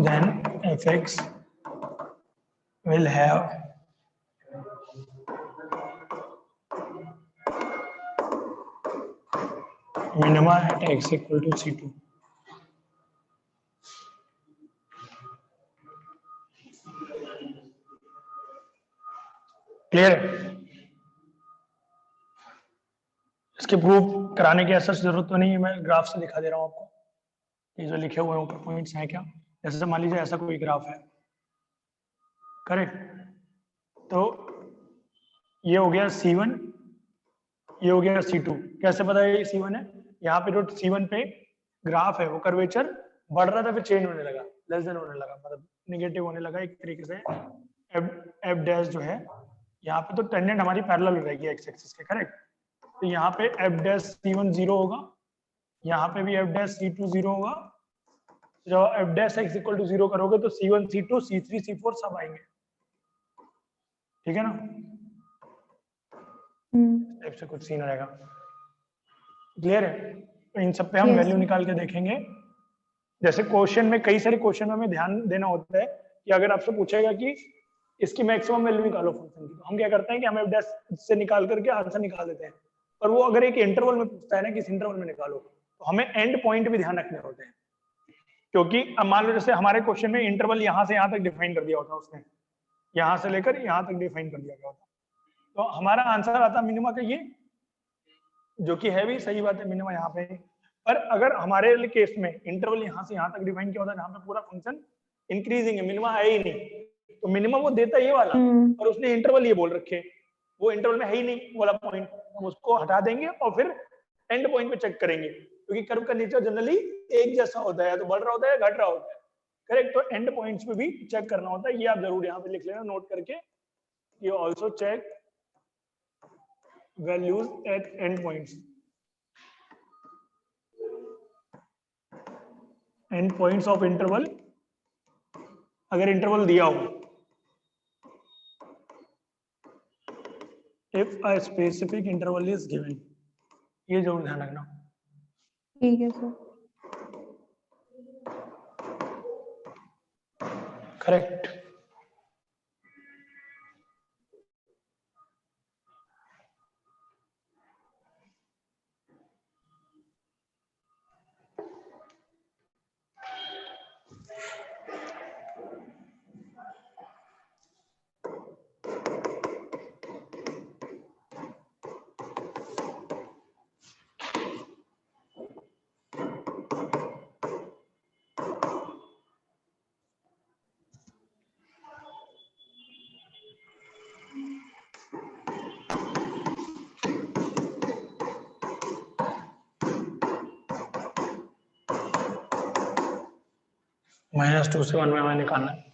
then fx will have minima at x equal to c2। Clear है? इसके proof कराने की ऐसा जरूरत तो नहीं है, मैं ग्राफ से दिखा दे रहा हूँ आपको। ये जो लिखे हुए हैं ऊपर पॉइंट्स हैं क्या, जैसे मान लीजिए ऐसा कोई ग्राफ है, करेक्ट। तो ये हो गया C1, ये हो गया C2। कैसे पता है ये C1 है? यहाँ पे जो C1 पे ग्राफ है वो कर्वेचर बढ़ रहा था, फिर चेंज होने लगा, लेस देन होने लगा, मतलब निगेटिव होने लगा एक तरीके से। f डैश जो है यहाँ पे तो टेंजेंट हमारी पैरेलल रहेगी एक्स एक्सिस के, करेक्ट। तो यहाँ पे f डैश C1 0 होगा, यहाँ पे भी f डैश C2 0 होगा। जब f dash x equal to 0 करोगे तो C1 C2 C3 C4 सब आएंगे, ठीक है ना। टाइप से कुछ सीन रहेगा। क्लियर है? तो इन सब पे हम Yes. वैल्यू निकाल के देखेंगे। जैसे क्वेश्चन में, कई सारे क्वेश्चन में हमें ध्यान देना होता है कि अगर आपसे पूछेगा कि इसकी मैक्सिमम वैल्यू निकालो फंक्शन की, तो हम क्या करते हैं कि हम f डैश से निकाल करके आंसर निकाल देते हैं। पर वो अगर एक इंटरवल में पूछता है ना कि इस इंटरवल में निकालो, तो हमें एंड पॉइंट भी ध्यान रखने होते हैं। क्योंकि अब मान लो जैसे हमारे क्वेश्चन में इंटरवल यहाँ से यहाँ तक डिफाइन कर दिया होता है उसने, यहाँ से लेकर यहाँ तक डिफाइन कर दिया गया होता, तो हमारा आंसर आता मिनिमा का ये, जो कि है भी सही बात है, मिनिमा यहाँ पे। पर अगर हमारे केस में इंटरवल यहाँ से यहाँ तक डिफाइन किया होता है जहाँ पे पूरा फंक्शन इंक्रीजिंग है, मिनिमा है ही नहीं, तो मिनिमम वो देता ये वाला, और उसने इंटरवल ये बोल रखे, वो इंटरवल में है ही नहीं वाला पॉइंट, हम उसको हटा देंगे और फिर एंड पॉइंट पे चेक करेंगे। क्योंकि कर्व का नेचर जनरली एक जैसा होता है, तो बढ़ रहा होता है घट रहा होता है, करेक्ट। तो एंड पॉइंट्स पे भी चेक करना होता है, ये आप जरूर यहाँ पे लिख लेना नोट करके। ये also check values at end points। End points of interval, अगर इंटरवल दिया हो, if a specific interval is given, ये जरूर ध्यान रखना। ठीक है सर। करेक्ट। -2 से 1 में हमें निकालना है।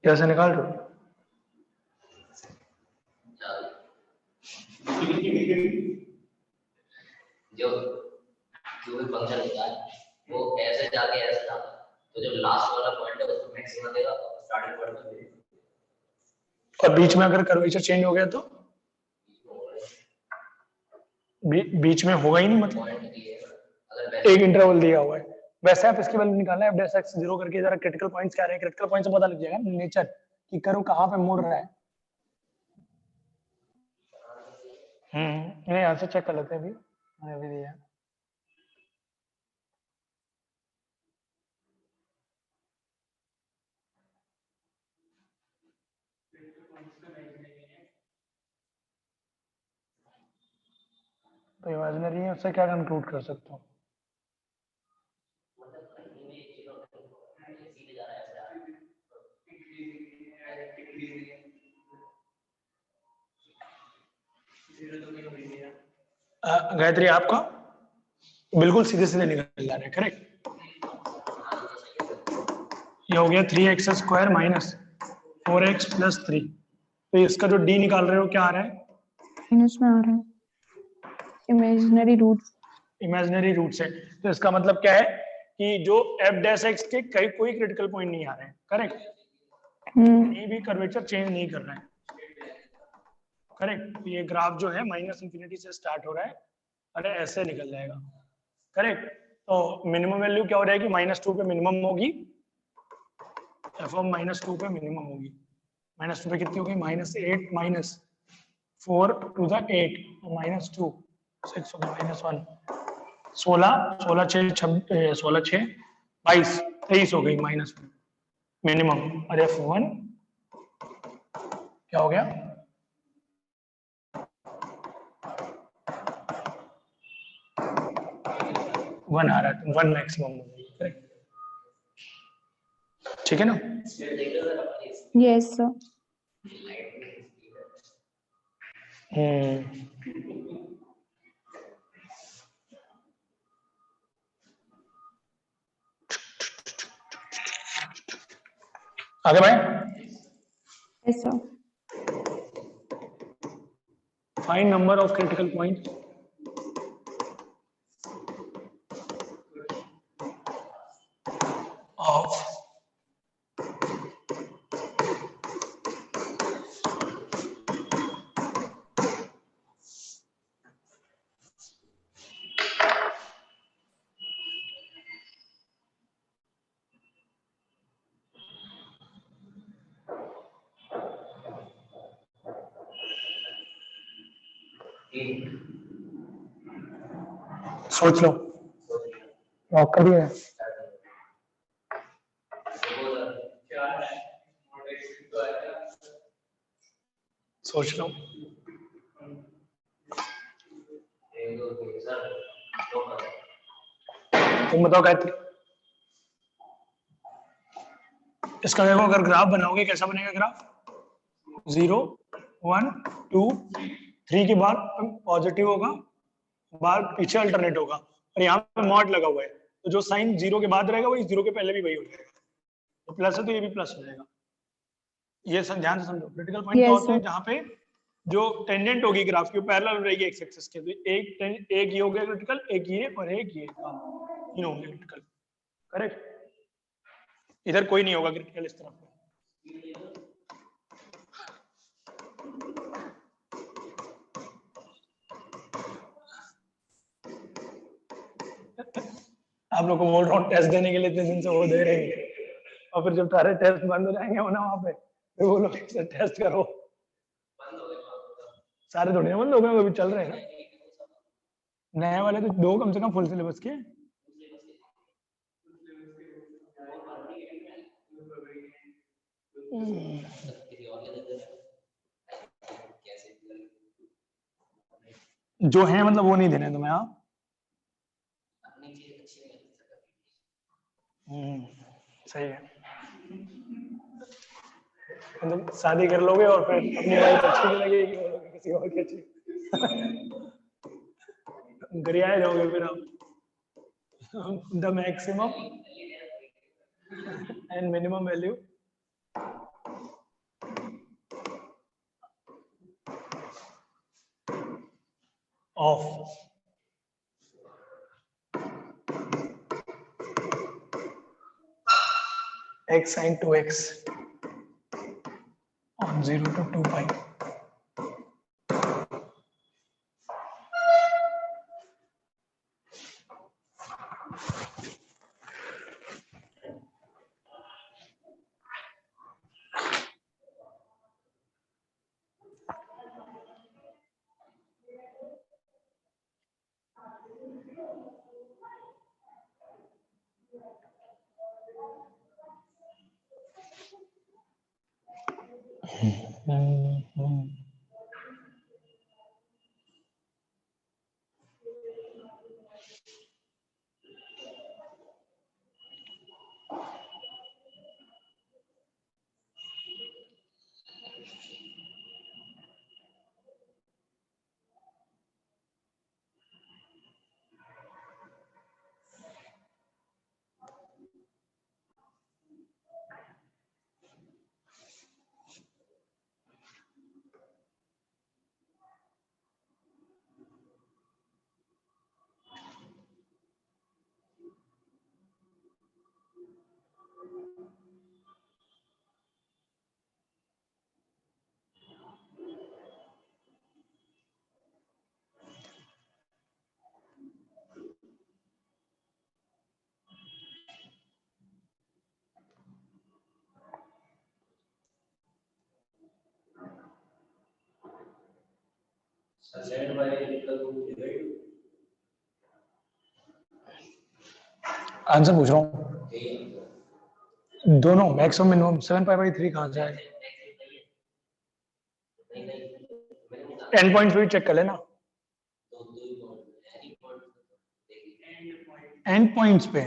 कैसे निकाल रहे हो? जो भी फंक्शन निकाल वो ऐसे जाके ऐसे था, तो जो लास्ट वाला पॉइंट है उसको मैक्सिमम देगा, स्टार्टिंग पॉइंट में देगा। और बीच में अगर कर्वेचर चेंज हो गया तो बीच में होगा ही नहीं, मतलब एक इंटरवल दिया हुआ है। वैसे आप इसकी वैल्यू निकालना है f' 0 करके, जरा क्रिटिकल पॉइंट्स क्या रहे हैं, क्रिटिकल पॉइंट से पता लग जाएगा नेचर कि कर्व कहाँ पे मुड़ रहा है। नहीं, यहाँ से चेक कर लेते हैं। अभी मैंने भी दिया है। तो इमेजिनरी है, उससे क्या कंक्लूड कर सकता हूँ? गायत्री आपका बिल्कुल सीधे सीधे निकल जा रहे हैं, करेक्ट। ये हो गया 3x² माइनस 4x + 3। तो इसका जो d निकाल रहे हो क्या आ रहा है? माइनस में आ रहा है, इमेजिनरी रूट से। तो इसका मतलब क्या है कि जो f' के कोई क्रिटिकल पॉइंट नहीं आ रहे हैं, करेक्ट। ये भी कर्वेचर चेंज नहीं कर रहा है, करेक्ट। ये ग्राफ जो है -∞ से स्टार्ट हो रहा है और ऐसे निकल जाएगा, करेक्ट। तो मिनिमम वैल्यू क्या हो जाएगी? -2 पे मिनिमम होगी, f(-2) पे मिनिमम होगी। -2 पे कितनी होगी? -8 माइनस 4 to the 8 -2 6 होगा -1 16 6 22 23 हो गई -1 मिनिमम। और f1 क्या हो गया? वन आ रहा है, 1 मैक्सिमम हो गई, करेक्ट। ठीक है ना? Yes sir. आगे भाई, yes sir. Find number of critical point of सोच लो, लॉक कर दिया। सोच लो, तुम बताओ गायत्री। इसका देखो, अगर ग्राफ बनाओगे कैसा बनेगा ग्राफ? 0 1 2 3 के बाद पॉजिटिव होगा, बाद पीछे अल्टरनेट होगा और यहाँ पे मॉड लगा हुआ है, तो जो साइन 0 के बाद रहेगा वही 0 के पहले भी वही हो जाएगा, तो प्लस है तो ये भी प्लस हो जाएगा। ये ध्यान से समझो, क्रिटिकल पॉइंट क्या Yes, होते हैं sir. जहाँ पे जो टेंजेंट होगी ग्राफ की पैरेलल रहेगी एक्स एक्सिस के, तो एक ये हो गया क्रिटिकल, एक ये और एक ये, तीन होंगे क्रिटिकल। करेक्ट, इधर कोई नहीं होगा क्रिटिकल इस तरफ। आप लोग को बोल रहा हूँ टेस्ट देने के लिए इतने दिन से वो दे रहे हैं, और फिर जब सारे टेस्ट बंद हो जाएंगे ना वहाँ पे, फिर वो लोग टेस्ट करो। सारे थोड़ी ना बंद हो गए, वो भी चल रहे हैं ना नए वाले, तो 2 कम से कम फुल सिलेबस के। जो है मतलब वो नहीं देने तुम्हें। हाँ सही है, मतलब शादी कर लोगे और फिर अपनी वाइफ अच्छी नहीं लगेगी, वो लोग किसी और की अच्छी गरियाए जाओगे फिर आप। The maximum and minimum value of x sin 2x on 0 to 2 pi. Answer पूछ रहा हूँ, दोनों मैक्सिमम मिनिमम 7π/3 कहाँ से आए? एंड पॉइंट्स भी चेक कर लेना, एंड पॉइंट्स पे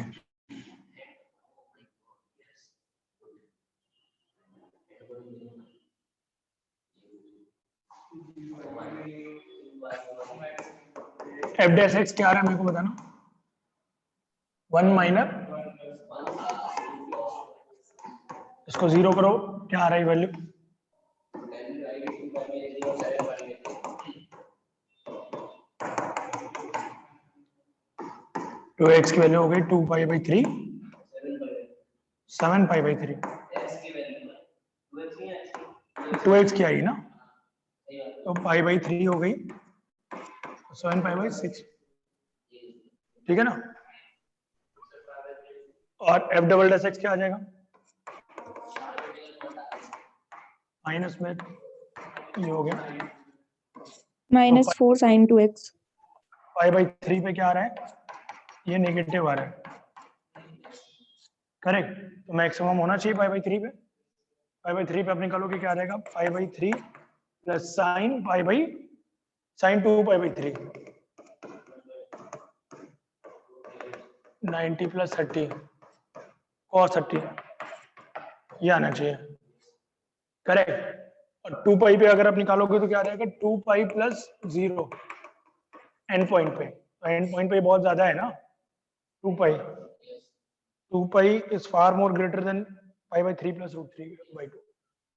एफ डैश एक्स क्या आ रहा है मेरे को बताना। 1 माइनर, इसको 0 करो, क्या आ रहा है वैल्यू? टू एक्स की वैल्यू हो गई 2π/3, 7π/3, 2x की आई ना, तो π/3 हो गई 7π/6, ठीक है ना। और एफ डबल डैश एक्स क्या आ जाएगा? माइनस में ये हो गया -4 sin 2x. π/3 पे क्या आ रहा है? ये नेगेटिव आ रहा है, करेक्ट। तो मैक्सिमम होना चाहिए π/3 पे। π/3 पे आप निकालोगे क्या आ जाएगा? π/3 plus sine sin 2π/3, 90 plus 30 cos 30, ये आना चाहिए, करेक्ट। और 2π पे अगर आप निकालोगे तो क्या आ जाएगा? 2π प्लस 0 एंड पॉइंट पे, तो एंड पॉइंट पे बहुत ज्यादा है ना 2π, 2 pi is far more greater than pi by 3 plus root 3 by 2।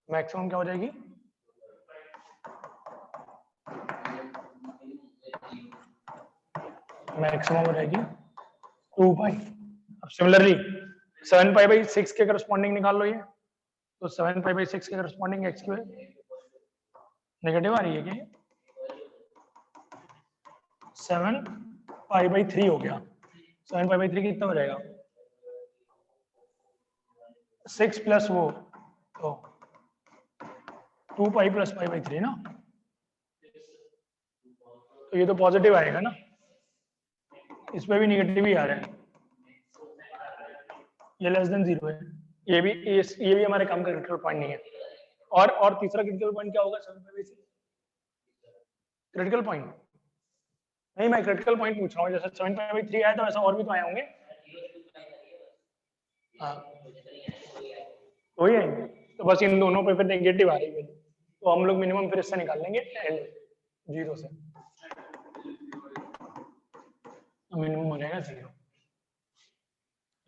Maximum क्या हो जाएगी? मैक्सिमम हो जाएगी 2 पाई। अब सिमिलरली 7 पाई बाई 6 के करस्पॉन्डिंग निकाल लो ये, तो 7 पाई बाई 6 के करस्पॉन्डिंग एक्स क्यूब नेगेटिव आ रही है क्या? 7 पाई बाई 3 हो गया। 7 पाई बाई 3 कितना हो जाएगा? 6 प्लस वो तो 2 पाई प्लस पाई बाई 3 ना, तो ये तो पॉजिटिव आएगा ना, इसमें भी निगेटिव ही आ रहा है, ये लेस देन 0 है। ये भी हमारे काम का क्रिटिकल पॉइंट नहीं है। और तीसरा क्रिटिकल पॉइंट क्या होगा? 7 पाई बाई 6 क्रिटिकल पॉइंट नहीं, मैं क्रिटिकल पॉइंट पूछ रहा हूँ। जैसे 7 पाई बाई 3 आया तो ऐसा और भी तो आए होंगे। हाँ वही आएंगे, तो बस इन दोनों पे फिर नेगेटिव आ रही है, तो हम लोग मिनिमम फिर इससे निकाल लेंगे एल 0 से, मिनिमम हो जाएगा 0।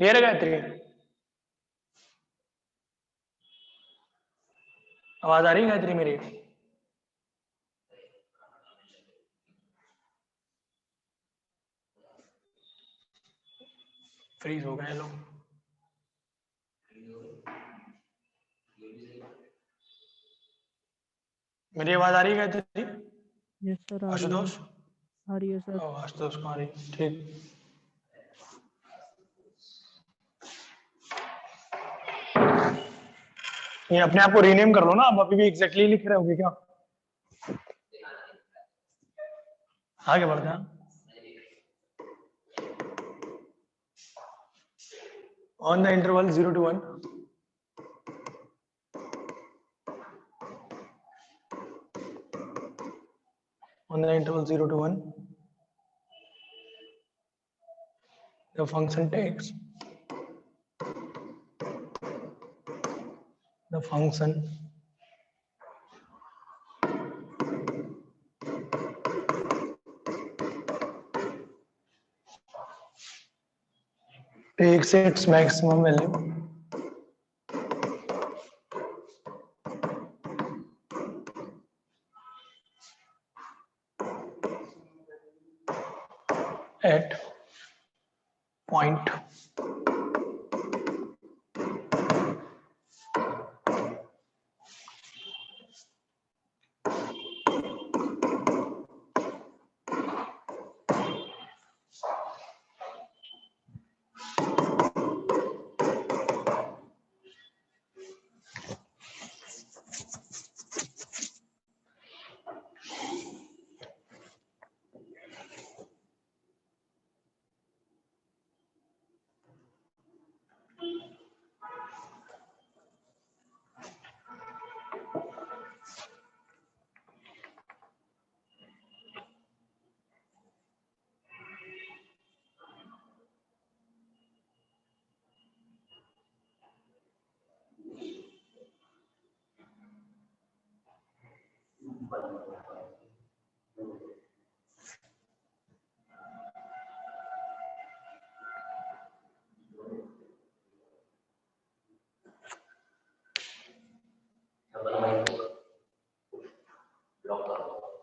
क्लियर है गायत्री? आवाज आ रही है गायत्री मेरी? फ्रीज हो गए लोग। मेरी आवाज आ रही है गायत्री? यस सर, आ रही है। आशुतोष? आ रही है सर। आशुतोष को आ रही है, ठीक। ये अपने आप को रीनेम कर लो ना, आप अभी भी एग्जैक्टली लिख रहे होगे क्या? आगे बढ़ते हैं। On the interval 0 to 1, on the interval 0 to 1, the function takes its maximum value at point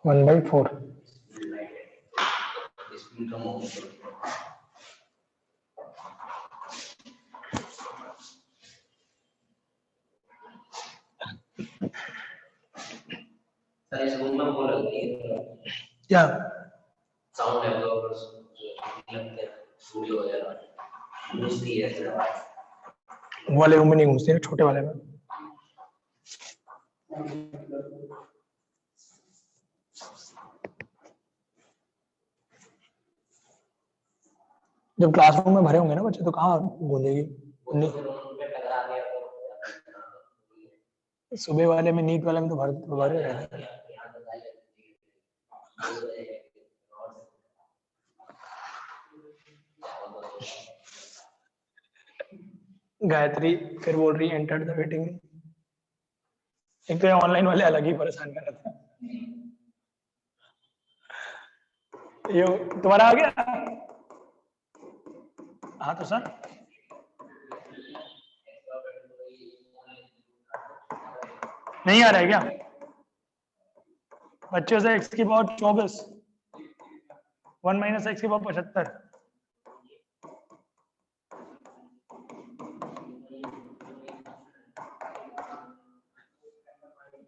one by 4. इस रूम में वो लग रही है क्या? साउंड डेवलपर्स लगते हैं स्टूडियो वगैरह घुसती है ऐसे। वो वाले रूम में नहीं घुसते, छोटे वाले में। जब क्लासरूम में भरे होंगे ना बच्चे तो कहाँ गूंजेगी? सुबह वाले में, नीट वाले में तो भरे रहते हैं। गायत्री फिर बोल रही है एंटर द वेटिंग रूम। एक तो ऑनलाइन वाले अलग ही परेशान कर रहे थे। ये तुम्हारा आ गया? हाँ तो सर नहीं आ रहा है क्या? बच्चों से x की पावर 24 1 माइनस एक्स की पावर 75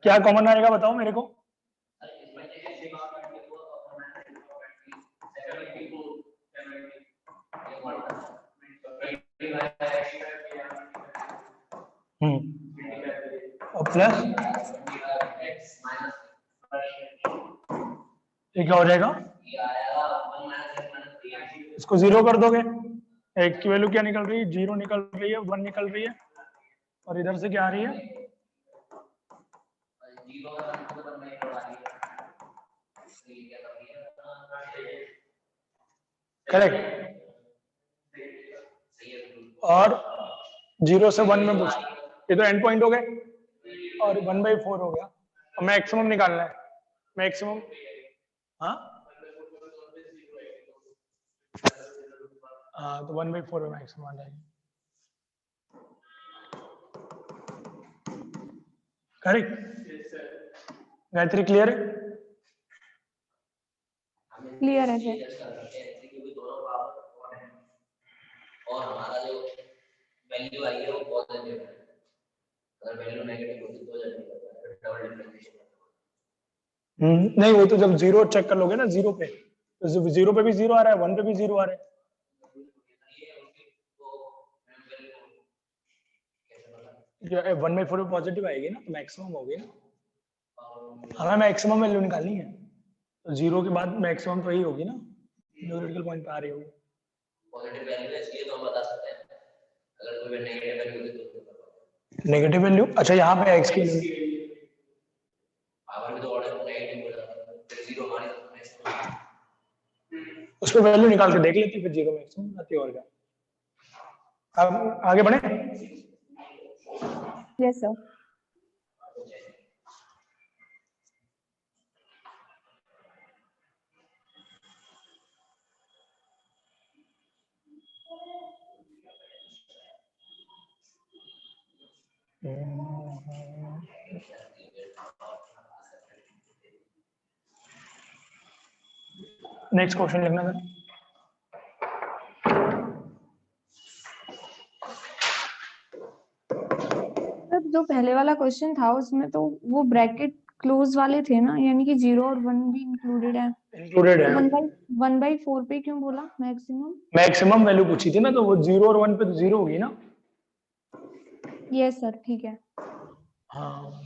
क्या कॉमन आएगा बताओ मेरे को? और प्लस ये क्या हो जाएगा? इसको 0 कर दोगे, x की वैल्यू क्या निकल रही है? 0 निकल रही है, 1 निकल रही है, और इधर से क्या आ रही है? करेक्ट। और 0 से 1 में पूछ, ये तो एंड पॉइंट हो गए, और 1/4 हो गया। अब मैक्सिमम निकालना है, मैक्सिमम। हाँ हाँ, तो 1/4 में मैक्सिमम आ जाएगी। करेक्ट। गायत्री क्लियर है? क्लियर है सर। और हमारा जो वैल्यू आई है वो पॉजिटिव है, अगर वैल्यू नेगेटिव होती तो डबल डिफरेंशिएशन। नहीं, वो तो जब 0 चेक कर लोगे ना, 0 पे, तो 0 पे भी 0 आ रहा है, 1 पे भी 0 आ रहा है। जो 1/4 में पॉजिटिव आएगी ना, तो मैक्सिमम होगी ना। हमें मैक्सिमम वैल्यू निकालनी है, तो 0 के बाद मैक्सिमम तो यही होगी ना, जो क्रिटिकल पॉइंट पे आ रही होगी। पॉजिटिव वैल्यू है, इसलिए तो हम बता सकते हैं। अगर कोई नेगेटिव वैल्यू होती तो नेगेटिव वैल्यू, अच्छा यहाँ पे x की वैल्यू पावर में तो ऑर्डर नेगेटिव हो जाता है, फिर 0 हमारी मैक्सिमम। उस पर वैल्यू निकाल के देख लेते हैं, फिर 0 मैक्सिमम आती है, और क्या। अब आगे बढ़े? Yes sir. नेक्स्ट क्वेश्चन लिखना सर। सर जो पहले वाला क्वेश्चन था उसमें तो वो ब्रैकेट क्लोज वाले थे ना, यानी कि 0 और 1 भी इंक्लूडेड है। इंक्लूडेड है। 1/4 पे क्यों बोला मैक्सिमम? मैक्सिमम वैल्यू पूछी थी ना, तो वो 0 और 1 पे तो 0 होगी ना। यस सर, ठीक है। हाँ,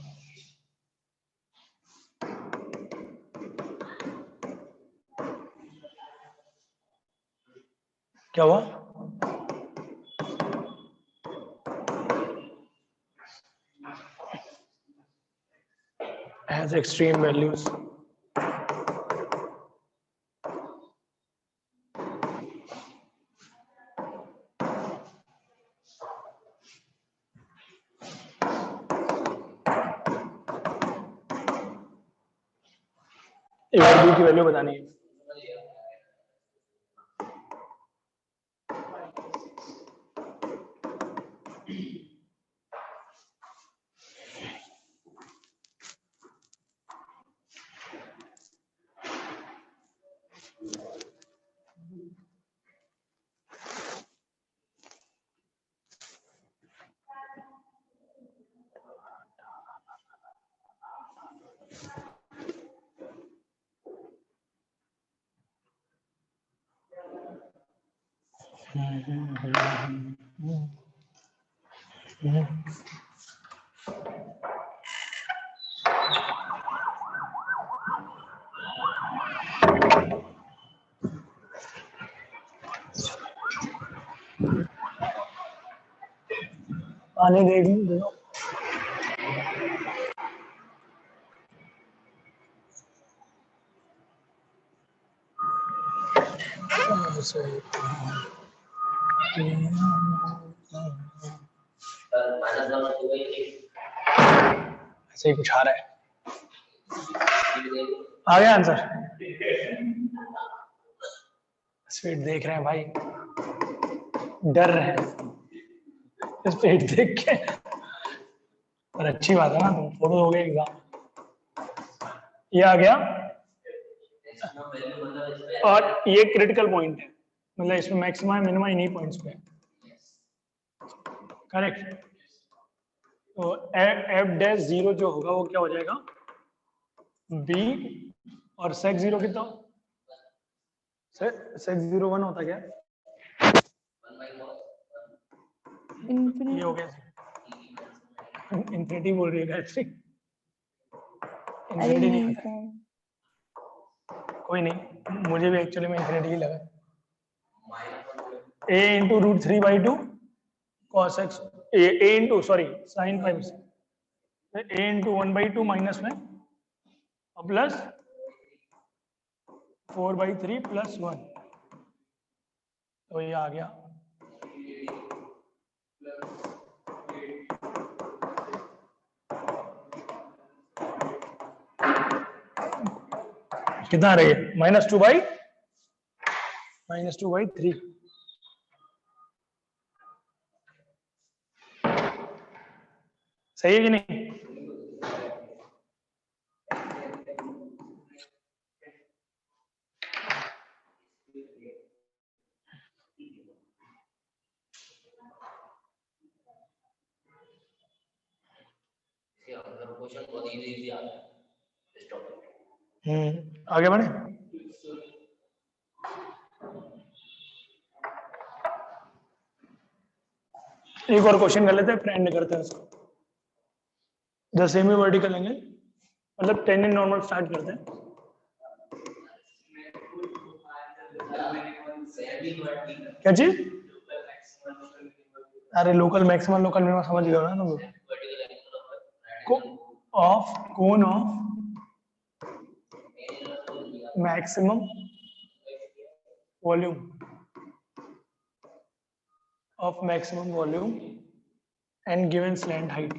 क्या हुआ? Has extreme values. ए और बी की वैल्यू बतानी है। पानी देख लो। ऐसे ही कुछ आ रहा है। आ गया आंसर? स्पीड देख रहे हैं भाई, डर रहे हैं स्पीड देख के। पर अच्छी बात है ना, तुम फोटो दोगे एग्जाम। ये आ गया मैक्सिमम वैल्यू मतलब इसमें और ये क्रिटिकल पॉइंट है, मतलब इसमें मैक्सिमम मिनिमम इन्हीं पॉइंट्स पे है। करेक्ट। तो एफ डैश जीरो जो होगा वो क्या हो जाएगा, बी, और सेक जीरो कितना, सेक जीरो 1 होता क्या, 1/4 ये इन्फिनिटी। हो गया, इन्फिनिटी बोल रही है गायत्री, अरे इन्फिनिटी नहीं नहीं होता। सर, कोई नहीं, मुझे भी एक्चुअली में इन्फिनिटी ही लगा। -1 a into root 3/2 cos x, a into sorry sine 5, a into 1/2 minus में और प्लस 4/3 प्लस 1, तो ये आ गया कितना रही है, -2/3। सही है कि नहीं? क्वेश्चन बहुत इजी आता है इस टॉपिक। आगे बढ़े। एक और क्वेश्चन कर लेते हैं, फिर एंड करते हैं इसको। द सेमी वर्टिकल एंगल, मतलब टेंजेंट नॉर्मल स्टार्ट करते हैं। क्या चीज? अरे लोकल मैक्सिमम लोकल मिनिमम समझ गए हो ना तुम लोग। Of cone of maximum volume of maximum volume and given slant height.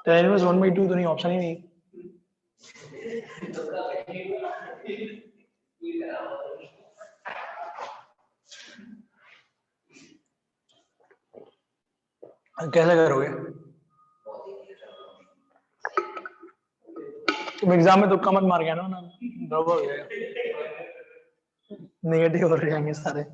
tan inverse 1/2 तो नहीं, ऑप्शन ही नहीं। कैसे करोगे तुम? एग्जाम में तुक्का मत मार गया ना, डबल हो जाएगा, नेगेटिव हो जाएंगे सारे।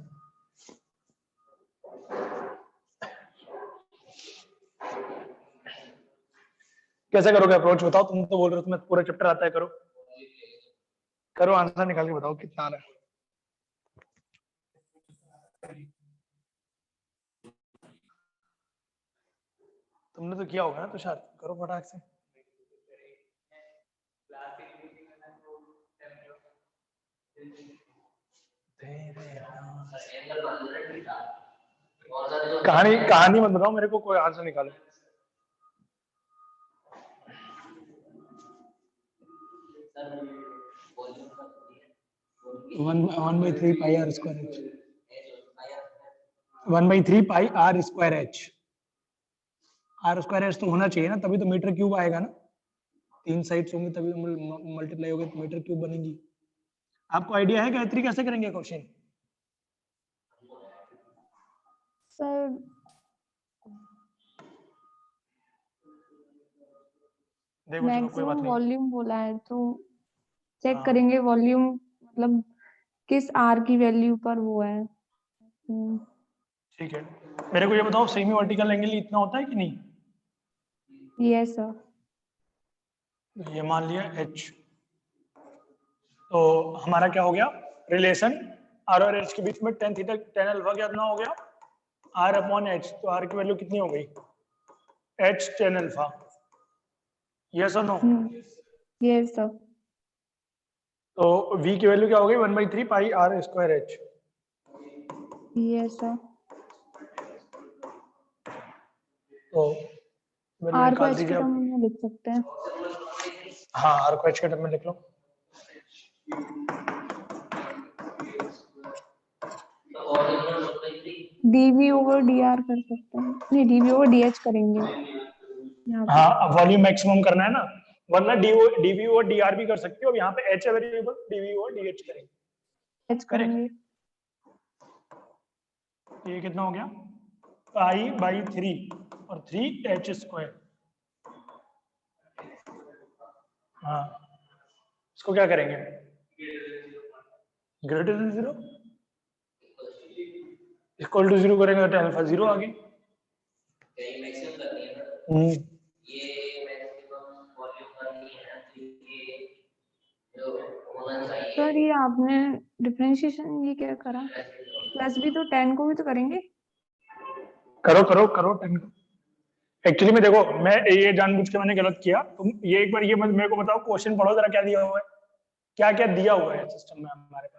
कैसे करोगे अप्रोच बताओ, तुम तो बोल रहे हो तुम्हें पूरा चैप्टर आता है। करो करो, आंसर निकाल के बताओ कितना आ रहा है। तुमने तो किया होगा ना तुषार, करो फटाक से। कहानी कहानी मत बताओ मेरे को, कोई आंसर निकालो। One by three pi r square h, 1/3 pi r square h. R square h तो होना चाहिए ना, तभी तो मीटर क्यूब आएगा ना। 3 साइड्स होंगे तभी मल्टीप्लाई होगा तो मीटर क्यूब बनेगी। आपको आइडिया है गायत्री कैसे करेंगे क्वेश्चन? सर देखो चलो कोई बात मैक्सिमम नहीं। वॉल्यूम बोला है तो चेक हाँ। करेंगे वॉल्यूम मतलब किस आर की वैल्यू पर वो है। ठीक है, मेरे को ये बताओ सेमी वर्टिकल एंगल इतना होता है कि नहीं? Yes sir. ये मान लिया h, तो हमारा क्या हो गया रिलेशन r और h के बीच में tan थीटा tan अल्फा कितना हो गया r अपॉन h, तो r की वैल्यू कितनी हो गई h tan अल्फा। यस और नो? Yes sir. तो v की वैल्यू क्या हो गई 1/3 पाई r square h। Yes sir. तो वैल्यू आर को निकाल एच के दीजिए टर्म अब। में लिख सकते हैं। हाँ r को h के टर्म में लिख लो। डीवी ओवर डी आर कर सकते हैं, नहीं डीवी ओवर डी एच करेंगे। यहाँ पे हाँ, वॉल्यूम मैक्सिमम करना है ना, वरना डीवीओ और डीआर भी कर सकते हो। अब यहाँ पे एच है वेरिएबल, डीवीओ और डीएच करेंगे। एच करेंगे। ये कितना हो गया, π/3 और 3h²। हाँ, इसको क्या करेंगे, ग्रेटर देन 0, इक्वल टू 0 करेंगे तो अल्फा 0 आ गई। कहीं मैक्सिमम करनी है ना, ये मैक्सिमम वॉल्यूम करनी है, तो ये जो होना चाहिए। सर ये आपने डिफरेंशिएशन ये क्या करा, प्लस भी तो 10 को भी तो करेंगे। करो करो करो 10 को। एक्चुअली में देखो, मैं ये जानबूझ के मैंने गलत किया। तुम ये एक बार ये मेरे को बताओ, क्वेश्चन पढ़ो जरा, क्या दिया हुआ है, क्या क्या दिया हुआ है सिस्टम में हमारे पास।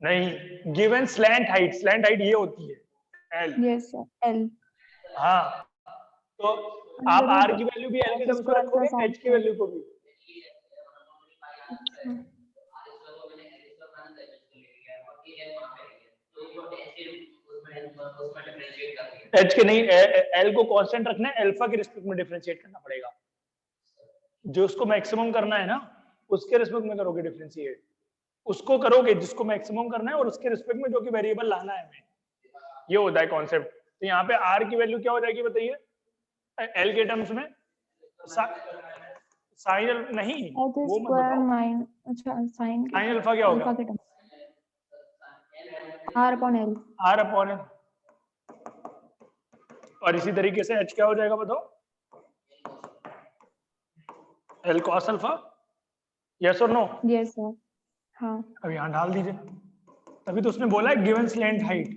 नहीं, given slant height, slant height ये होती है एल। Yes sir, L. हाँ, तो आप आर की वैल्यू भी एल के टर्म्स में रखोगे, एच की वैल्यू को भी। एच के नहीं, एल को कांस्टेंट रखना है, अल्फा के रिस्पेक्ट में डिफरेंशिएट करना पड़ेगा। जो उसको मैक्सिमम करना है ना, उसके रिस्पेक्ट में करोगे डिफरेंशिएट, उसको करोगे जिसको मैक्सिमम करना है, और उसके रिस्पेक्ट में जो कि वेरिएबल लाना है हमें, ये होता है कॉन्सेप्ट। तो यहाँ पे आर की वैल्यू क्या हो जाएगी बताइए, एल के टर्म्स में साइन नहीं, वो मत बताओ, अच्छा साइन अल्फा क्या होगा, अल्फा के term r upon l, r upon l. और इसी तरीके से एच क्या हो जाएगा बताओ, एल कॉस अल्फा। यस और नो? Yes sir. हाँ, अब यहाँ डाल दीजिए, तभी तो उसने बोला है गिवन स्लैंट हाइट,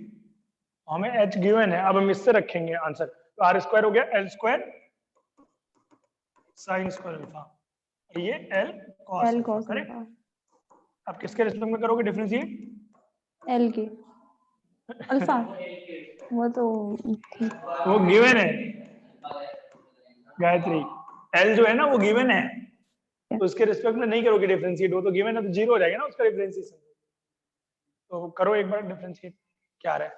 हमें एच गिवन है। अब हम इससे रखेंगे आंसर, तो आर स्क्वायर हो गया L square sine square alpha, ये L cos L alpha, cos correct. Alpha, अब किसके रिस्पेक्ट में करोगे डिफरेंशिएट, एल के अल्फा, वो तो ठीक। वो गिवन है गायत्री, एल जो है ना वो गिवन है, तो उसके रिस्पेक्ट में नहीं करोगे डिफरेंशिएट, वो तो गिवन है तो जीरो हो जाएगा ना उसका डिफरेंशिएशन। तो करो एक बार डिफरेंशिएट क्या आ रहा है,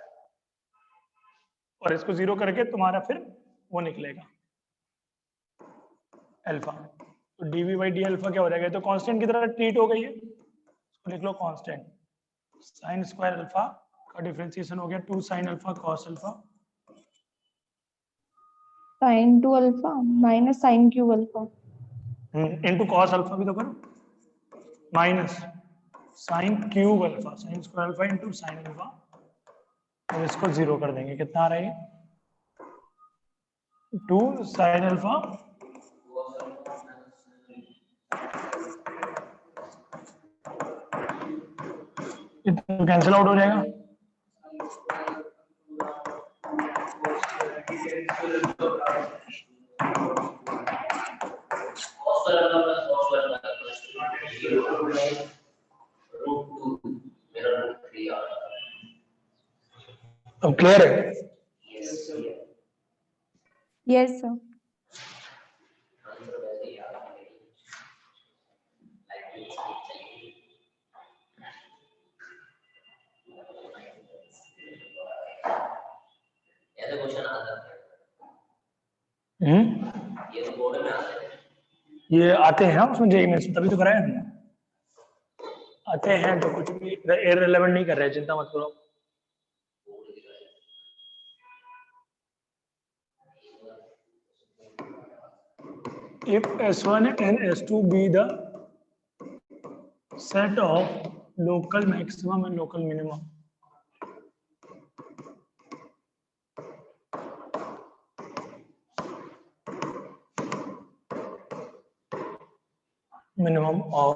और इसको जीरो करके तुम्हारा फिर वो निकलेगा अल्फा। तो डीवी बाई डी अल्फा क्या हो जाएगा, तो कांस्टेंट की तरह ट्रीट हो गई है, इसको लिख लो कांस्टेंट। साइन स्क्वायर अल्फा का डिफरेंशिएशन हो गया 2 sine alpha cos alpha, sine 2 alpha minus sine cube alpha into cos alpha भी तो करो, minus sine cube alpha, sine square alpha into sine alpha. अब इसको जीरो कर देंगे, कितना आ रहा है, 2 साइन अल्फा कैंसिल आउट हो जाएगा। अब क्लियर है? Yes sir. ऐसे क्वेश्चन आ जाते हम्म, हैं, ये तो बोर्ड में आते हैं। ये आते हैं उसमें जेई में, तभी तो कराया हमने, आते हैं तो कुछ भी इररिलेवेंट नहीं कर रहे, चिंता मत करो। If S1 and S2 be the set of local maximum and local minimum, minimum of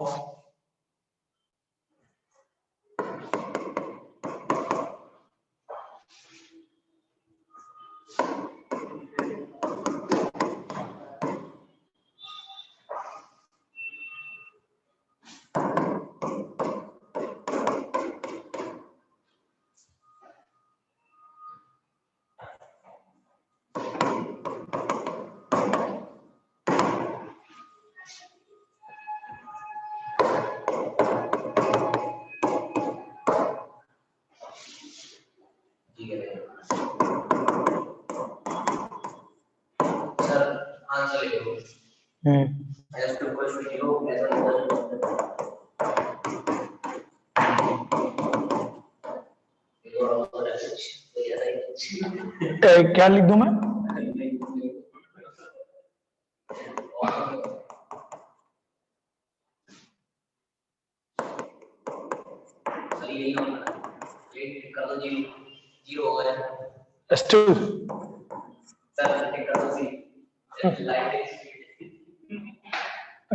answer लिखो s टू इक्वल टू 0 क्या लिख दूं मैं? S2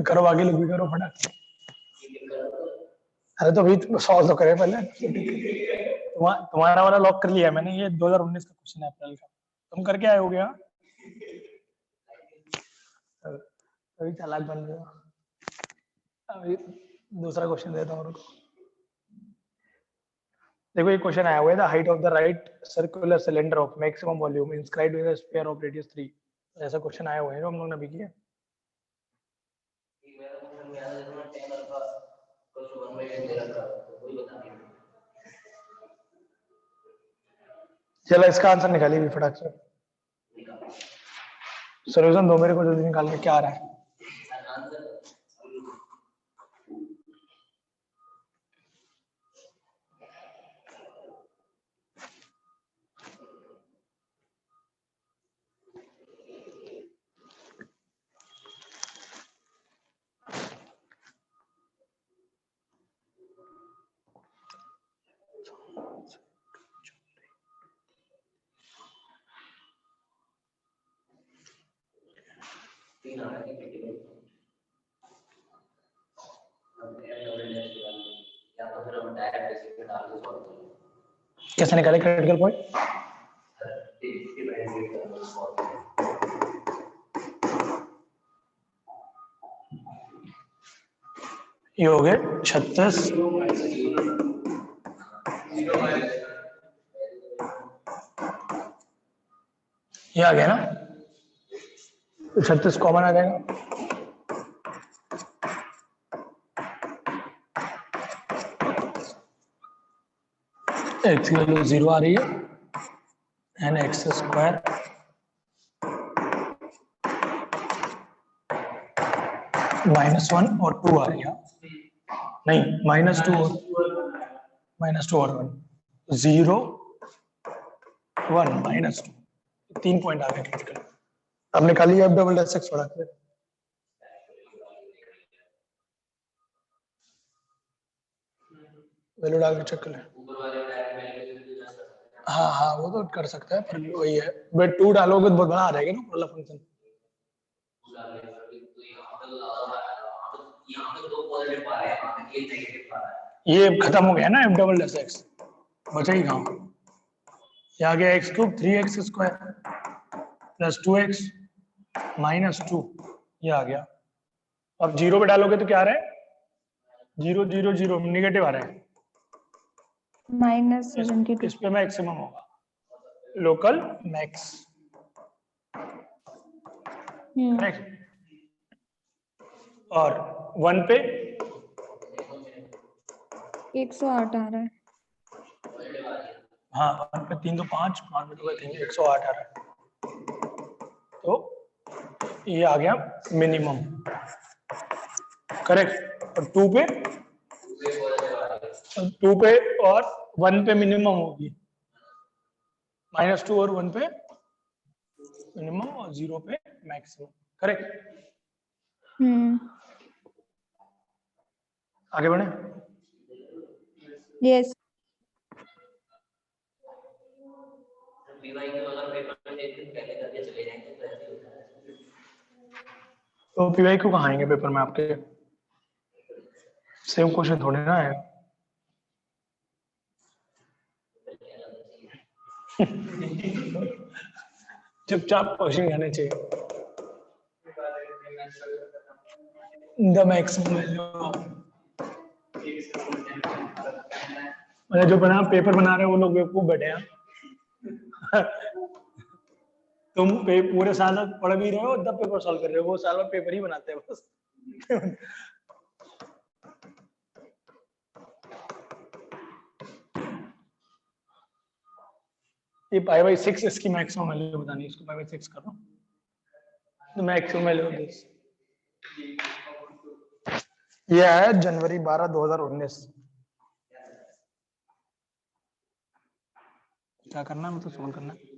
करो, आगे लिख भी करो फटाक। अरे तो अभी सॉल्व तो करे पहले। तुम्हारा वाला लॉक कर लिया मैंने, ये 2019 का क्वेश्चन है अप्रैल का, तुम करके आए हो गया। अभी चालाक बन रहे हो। अभी दूसरा क्वेश्चन देता हूँ, रुको। देखो ये क्वेश्चन आया हुआ है, the height of the right circular cylinder of maximum volume inscribed with a sphere of radius 3। ऐसा क्वेश्चन आया हुआ है जो हम लोग ने अभी किया। चलो इसका आंसर निकालिए भी फटाक से। सॉल्यूशन दो मेरे को जल्दी निकाल के, क्या आ रहा है? कैसे निकाले क्रिटिकल पॉइंट? ये हो गए 36, ये आ गया ना, 36 कॉमन आ जाएगा। x की वैल्यू 0 आ रही है, एन एक्स स्क्वायर -1 और 2 आ रही है, नहीं -2 और -1 0 1 -2, 3 पॉइंट आ गए क्रिटिकल। अब निकालिए अब डबल डैश एक्स बढ़ा के, वैल्यू डाल के चेक कर लें। हाँ हाँ वो तो कर सकता है, पर वही है, बट 2 डालोगे तो बहुत बड़ा आ जाएगा ना वाला फंक्शन। ये खत्म हो गया ना एफ डबल डैश एक्स, बचा ही कहाँ? ये आ गया x cube 3x square plus 2x -2, ये आ गया। अब 0 पे डालोगे तो क्या आ रहा है? 0 0 0 निगेटिव आ रहा है, -72। इस पे मैक्सिमम होगा, लोकल मैक्स, करेक्ट। और 1 पे 108 आ रहा है। हाँ 1 पे 3 तो 5 5 में 2 3 108 आ रहा है, तो ये आ गया मिनिमम, करेक्ट। और 2 पे और 1 पे मिनिमम होगी, -2 और 1 पे मिनिमम और 0 पे मैक्सिमम, करेक्ट। आगे बढ़े। यस। तो पीवाई क्यों कहाँ आएंगे पेपर में आपके? सेम क्वेश्चन थोड़े ना है। चुपचाप क्वेश्चन आने चाहिए। द मैक्सिमम वैल्यू, जो बना पेपर बना रहे हैं वो लोग बेवकूफ बैठे हैं। तुम पूरे साल पढ़ भी रहे हो तब पेपर सॉल्व कर रहे हो, वो साल भर पेपर ही बनाते हैं बस। ये π/6 इसकी मैक्सिमम वैल्यू बतानी है, इसको π/6 करो। the maximum value of this. ये है जनवरी 12, 2019। क्या करना है, मतलब सोल्व करना है।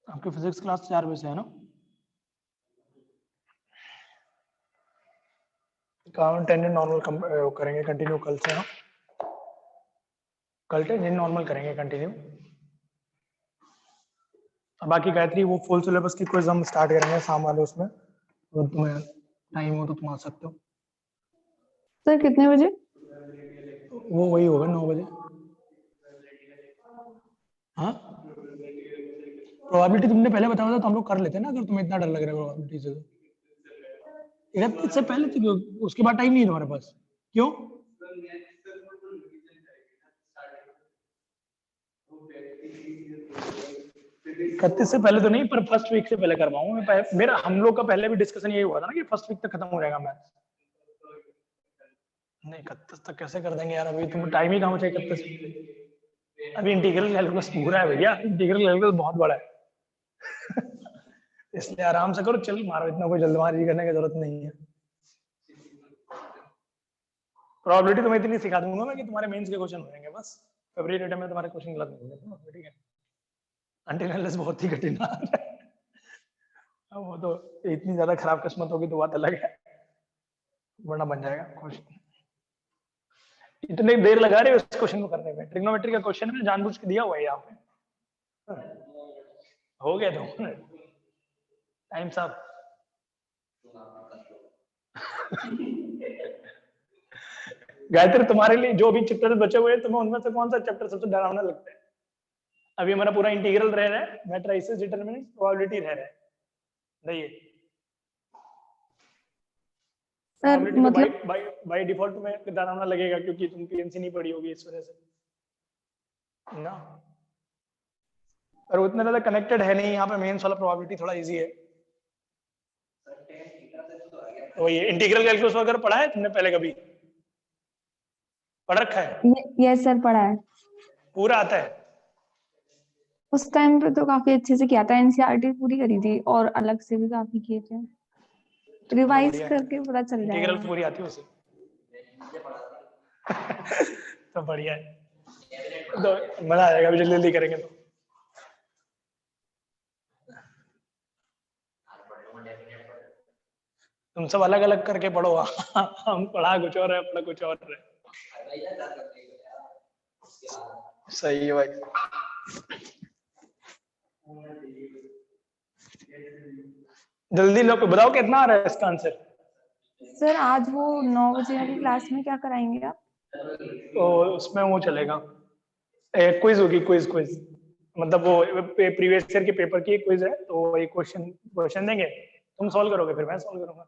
आपकी फिजिक्स क्लास 4 बजे से है ना? काम टेंजेंट नॉर्मल करेंगे कंटिन्यू कल से। हाँ, कल टेंजेंट नॉर्मल करेंगे कंटिन्यू। बाकी गायत्री वो फुल सिलेबस की क्विज हम स्टार्ट करेंगे शाम वाले उसमें, तो तुम्हें टाइम हो तो तुम आ सकते हो। सर कितने बजे? वो वही होगा 9 बजे। हाँ, प्रोबेबिलिटी तुमने पहले बताया था तो हम लोग कर लेते हैं ना, अगर तुम्हें इतना डर लग रहा है प्रोबेबिलिटी से तो। 31 से पहले थी, उसके बाद टाइम नहीं है तुम्हारे पास, क्यों? इकतीस से पहले तो नहीं, पर फर्स्ट वीक से पहले कर पाऊंगा मैं। मेरा हम लोग का पहले भी डिस्कशन यही हुआ था ना कि फर्स्ट वीक तक खत्म हो जाएगा मैथ्स। नहीं 31 तक कैसे कर देंगे यार, अभी तुम टाइम ही कहाँ बचा 31। अभी इंटीग्रल कैलकुलस पूरा है भैया, इंटीग्रल कैलकुलस बहुत बड़ा है। इसलिए आराम से करो, चल मारो, इतना कोई जल्दबाजी करने की जरूरत नहीं है। प्रोबेबिलिटी तुम्हें इतनी सिखा दूंगा मैं कि तुम्हारे मेंस के क्वेश्चन हो जाएंगे बस। फरवरी रिटर्न में तुम्हारे क्वेश्चन गलत नहीं होंगे, ठीक है? अंटिल अनलेस बहुत ही कठिन है। वो तो इतनी ज्यादा खराब किस्मत होगी तो बात अलग है, वरना बन जाएगा क्वेश्चन। इतनी देर लगा रहे हो इस क्वेश्चन को करने में, ट्रिग्नोमेट्री का क्वेश्चन है, जानबूझ के दिया हुआ है यहाँ पे। हो गया तो टाइम साहब। गायत्री तुम्हारे लिए जो भी चैप्टर बचे हुए हैं, तुम्हें उनमें से कौन सा चैप्टर सबसे डरावना लगता है? अभी हमारा पूरा इंटीग्रल रह रहा है, मैट्रिसेस, डिटरमिनेंट, प्रोबेबिलिटी रह रहा है। नहीं सर मतलब बाय डिफॉल्ट में डरावना लगेगा क्योंकि तुम पीएनसी नहीं पढ़ी होगी इस वजह से ना, और उतना ज्यादा कनेक्टेड है नहीं यहाँ पे। मेंस वाला प्रोबेबिलिटी थोड़ा इजी है। तो ये इंटीग्रल कैलकुलस वगैरह पढ़ा है तुमने पहले, कभी पढ़ रखा है? यस सर पढ़ा है, पूरा आता है? उस टाइम पे तो काफी अच्छे से किया था, एनसीईआरटी पूरी करी थी और अलग से भी काफी किए थे, रिवाइज करके पता चल जाएगा। इंटीग्रल पूरी आती है उसे। तो बढ़िया है, तो मजा आ जाएगा अभी जल्दी जल्दी करेंगे तो। तुम सब अलग अलग करके पढ़ो। हम पढ़ा कुछ और है, पढ़ा कुछ और है। सही है भाई। जल्दी लोग बताओ कितना आ रहा है इसका आंसर? सर आज वो 9 बजे वाली क्लास में क्या कराएंगे आप? तो उसमें वो चलेगा, क्विज होगी, क्विज मतलब वो प्रीवियस ईयर के पेपर की क्विज है, तो एक क्वेश्चन देंगे, तुम सॉल्व करोगे, फिर मैं सॉल्व करूंगा।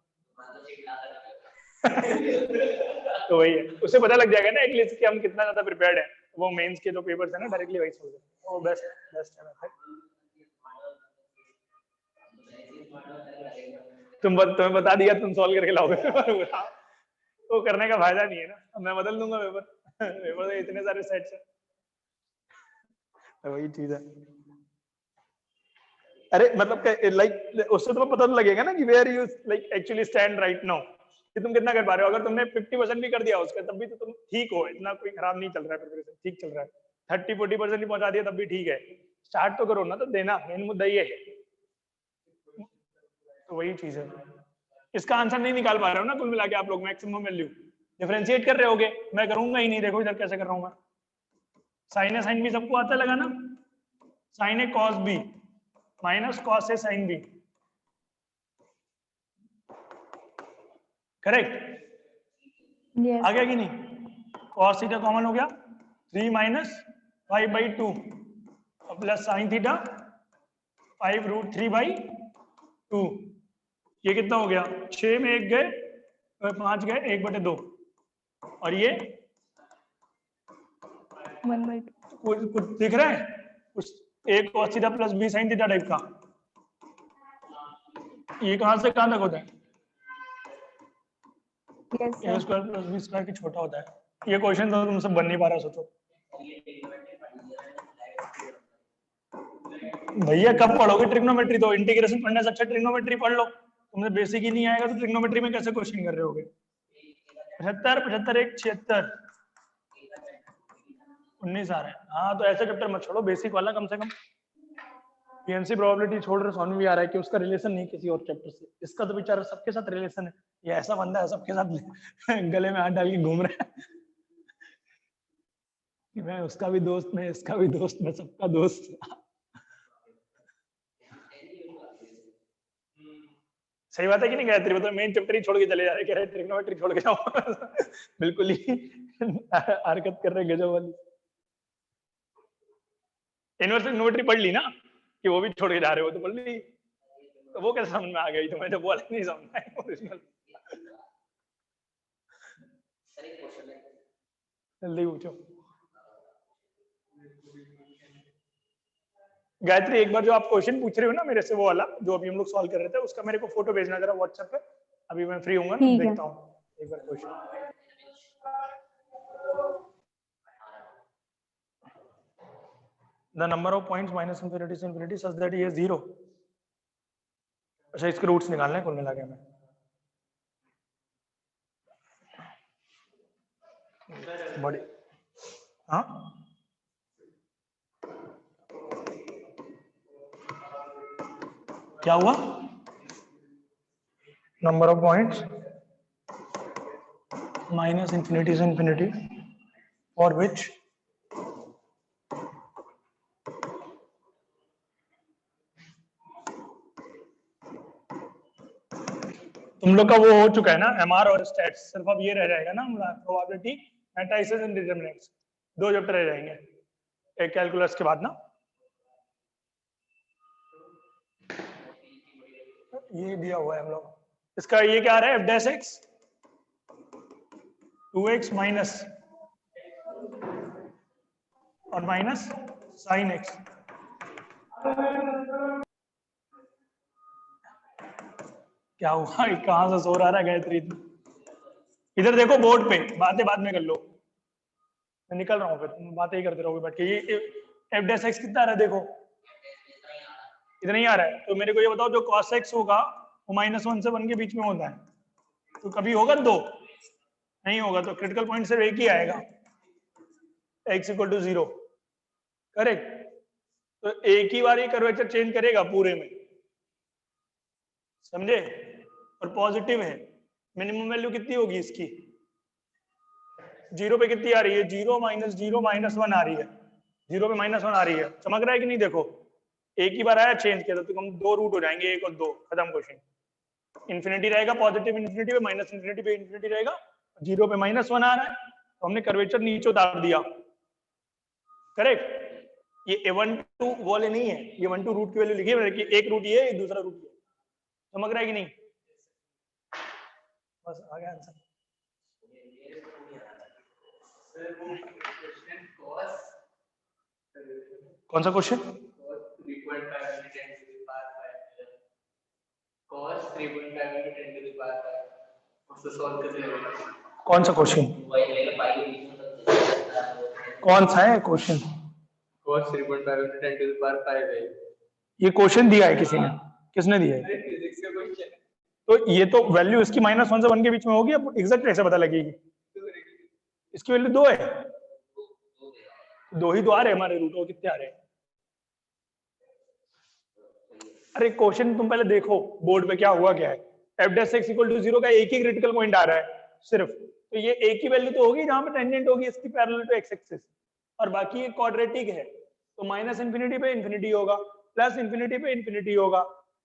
तो वही है, उससे पता लग जाएगा ना एटलीस्ट कि हम कितना ज्यादा प्रिपेयर्ड है। वो मेंस के जो पेपर्स है ना, डायरेक्टली वही सॉल्व करेंगे, वो बेस्ट है मेथड। तुम्हें बता दिया, तुम सॉल्व करके लाओगे। वो करने का फायदा नहीं है ना, मैं बदल दूंगा पेपर। पेपर तो इतने सारे सेट्स हैं, वही चीज है। अरे मतलब लाइक उससे तुम्हें पता तो लगेगा ना कि where you like actually stand right now, कि तुम कितना कर पा रहे हो। अगर तुमने 50% भी कर दिया उसका तब भी तो तुम ठीक हो, इतना कोई खराब नहीं चल रहा है, प्रिपरेशन ठीक चल रहा है। 30-40% भी पहुंचा दिया तब भी ठीक है। स्टार्ट तो करो ना, तो देना मेन मुद्दा ये है। तो वही चीज है। इसका आंसर नहीं निकाल पा रहे हो ना कुल मिला के आप लोग, मैक्सिमम वैल्यू डिफरेंशिएट कर रहे होगे, मैं करूंगा ही नहीं। देखो इधर कैसे कर रहा हूं मैं, साइन ए साइन बी सबको आता है लगाना, sign A cos B minus cos A sine B, correct? Yes. आ गया कि नहीं? कॉस थीटा कॉमन हो गया, 3 माइनस 5/2 प्लस साइन थीटा 5√3/2। ये कितना हो गया? 6 में 1 गए, 5 गए, 1/2। और ये 1/2। कुछ दिख रहा है? कुछ एक cos theta plus b sin theta type का। ये कहां से कहां तक होता है? Yes, a sir. Square plus b square की छोटा होता है। ये क्वेश्चन तो तुमसे बन नहीं पा रहा, सोचो भैया कब पढ़ोगे ट्रिग्नोमेट्री? तो इंटीग्रेशन पढ़ने से अच्छा ट्रिग्नोमेट्री पढ़ लो। तुमने बेसिक ही नहीं आएगा तो ट्रिग्नोमेट्री में कैसे क्वेश्चन कर रहे होगे? 75 75 1 76 19 आ रहे हैं। हाँ तो ऐसे चैप्टर मत छोड़ो, बेसिक वाला कम से कम। पीएमसी प्रोबेबिलिटी छोड़ रहे, सोनू भी आ रहा है कि उसका रिलेशन नहीं किसी और चैप्टर से, इसका तो बेचारा सबके साथ रिलेशन है। ये ऐसा बंदा है सबके साथ गले में हाथ डाल के घूम रहा है कि मैं उसका भी दोस्त, मैं इसका भी दोस्त, मैं सबका दोस्त। सही बात है कि नहीं गायत्री? मतलब मेन चैप्टर ही छोड़ के चले जा रहे, कह रहे ट्रिग्नोमेट्री छोड़ के जाओ बिल्कुल ही हरकत कर रहे गजब वाली। इनवर्स ट्रिग्नोमेट्री पढ़ ली ना, कि वो भी छोड़ के जा रहे हो, तो पढ़ ली। तो वो कैसे समझ में आ गई? तो मैंने बोला नहीं समझ में आई ओरिजिनल। जल्दी पूछो गायत्री, एक बार जो आप क्वेश्चन पूछ रहे हो ना मेरे से, वो वाला जो अभी हम लोग सॉल्व कर रहे थे, उसका मेरे को फोटो भेजना जरा व्हाट्सएप पे। अभी मैं फ्री हूंगा ना, ठीक है। देखता हूँ एक बार question. The number of points minus infinity से infinity such that ये 0। अच्छा इसके रूट्स निकालने हैं कुल मिला के हमें। बड़ी हाँ क्या हुआ? Number of points minus infinity से इंफिनिटी फॉर विच तुम लोग का वो हो चुका है ना एमआर और स्टैट्स, सिर्फ अब ये रह जाएगा ना probability, matrices and determinants. 2 chapter रह जाएंगे एक कैलकुलस के बाद ना। ये दिया हुआ है हम लोग, इसका ये क्या आ रहा है? f dash x 2x minus और माइनस साइन x। क्या हुआ? कहां से सो रहा है गायत्री? इधर देखो बोर्ड पे, बातें बाद में कर लो, मैं निकल रहा हूँ फिर तुम बातें ही करते रहोगे बैठ के। ये f डैश x कितना आ रहा है? देखो इतना ही आ रहा है। तो मेरे को ये बताओ, जो cos x होगा वो -1 से 1 के बीच में होता है, तो कभी होगा 2? नहीं होगा। तो क्रिटिकल पॉइंट सिर्फ एक ही आएगा, x = 0, करेक्ट? तो एक ही बार ये कर्वेचर चेंज करेगा पूरे में, समझे? और पॉजिटिव है। मिनिमम वैल्यू कितनी होगी इसकी? 0 पे कितनी आ रही है? 0 -0 -1 आ रही है, 0 पे -1 आ रही है। चमक रहा है कि नहीं? देखो एक ही बार आया, चेंज किया तो हम 2 रूट हो जाएंगे, 1 और 2, खत्म क्वेश्चन। इन्फिनिटी रहेगा, पॉजिटिव इन्फिनिटी पे, माइनस इन्फिनिटी पे इन्फिनिटी रहेगा, 0 पे -1 आ रहा है, तो हमने कर्वेचर नीचे उतार दिया, करेक्ट? ये a12 वाले नहीं है, ये 12 रूट की वैल्यू लिखी है, कि एक रूट ये, दूसरा रूट ये। समझ रहा है कि नहीं? बस आ गया आंसर। कौन सा क्वेश्चन? कौन सा क्वेश्चन? कौन सा है question? cos 3.5 into 10 to the power 5 है। ये क्वेश्चन दिया है किसी ने, किसने दिया है? फिजिक्स का क्वेश्चन है। तो ये तो वैल्यू इसकी -1 से 1 के बीच में होगी, अब एग्जैक्ट कैसे पता लगेगी? इसकी वैल्यू 2 है, 2 ही तो आ रहे हमारे रूट, और कितने आ रहे हैं? अरे क्वेश्चन तुम पहले देखो बोर्ड पे क्या हुआ क्या है। f' इक्वल टू 0 का एक ही क्रिटिकल पॉइंट आ रहा है सिर्फ, तो ये एक ही वैल्यू तो होगी जहां पे टेंजेंट होगी इसकी पैरेलल टू x एक्सिस, और बाकी ये क्वाड्रेटिक है, तो -∞ पे इन्फिनिटी होगा, +∞ पे इन्फिनिटी होगा,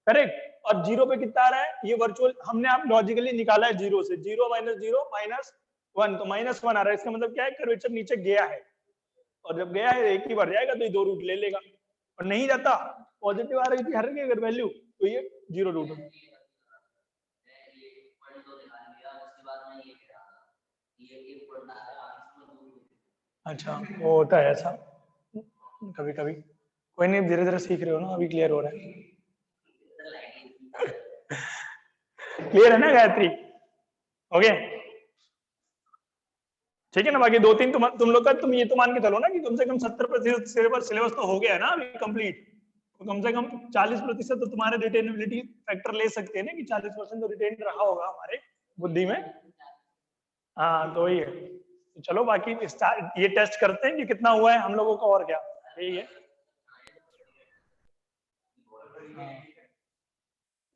करेक्ट। और 0 पे कितना आ रहा है? ये वर्चुअल हमने आप लॉजिकली निकाला है 0 से, 0 - 0 -1, तो -1 आ रहा है। इसका मतलब क्या है? कर्वेचर नीचे गया है, और जब गया है एक ही बार जाएगा तो ये 2 रूट ले लेगा, और नहीं जाता पॉजिटिव आ रही थी हर की अगर वैल्यू, तो ये 0 रूट होगा। अच्छा, वो होता है ऐसा कभी कभी, कोई नहीं, धीरे धीरे सीख रहे हो ना, अभी क्लियर हो रहा है। क्लियर है ना गायत्री? ओके, ठीक है ना। बाकी 2-3 तुम लोग का, तुम ये तो मान के चलो ना कि कम से कम 70% सिलेबस तो हो गया है ना अभी कंप्लीट, तो कम से कम 40% तो तुम्हारे रिटेनेबिलिटी फैक्टर ले सकते हैं ना, कि 40% तो रिटेन रहा होगा हमारे बुद्धि में। हाँ, तो वही है। तो चलो बाकी ये टेस्ट करते हैं कि कितना हुआ है हम लोगों का, और क्या यही है।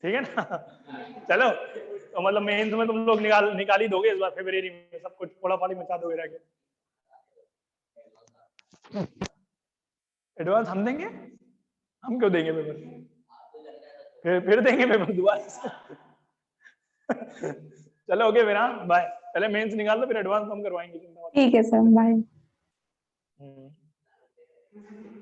ठीक है ना? चलो, तो मतलब मेंस में तुम लोग निकाल ही दोगे इस बार, फरवरी में सब कुछ फोड़ा फाड़ी मचा दोगे रह के। एडवांस हम देंगे? हम क्यों देंगे पेपर? फिर देंगे पेपर दोबारा से। चलो ओके फिर, हाँ बाय। पहले मेंस निकाल लो, फिर एडवांस हम करवाएंगे। ठीक है सर, बाय।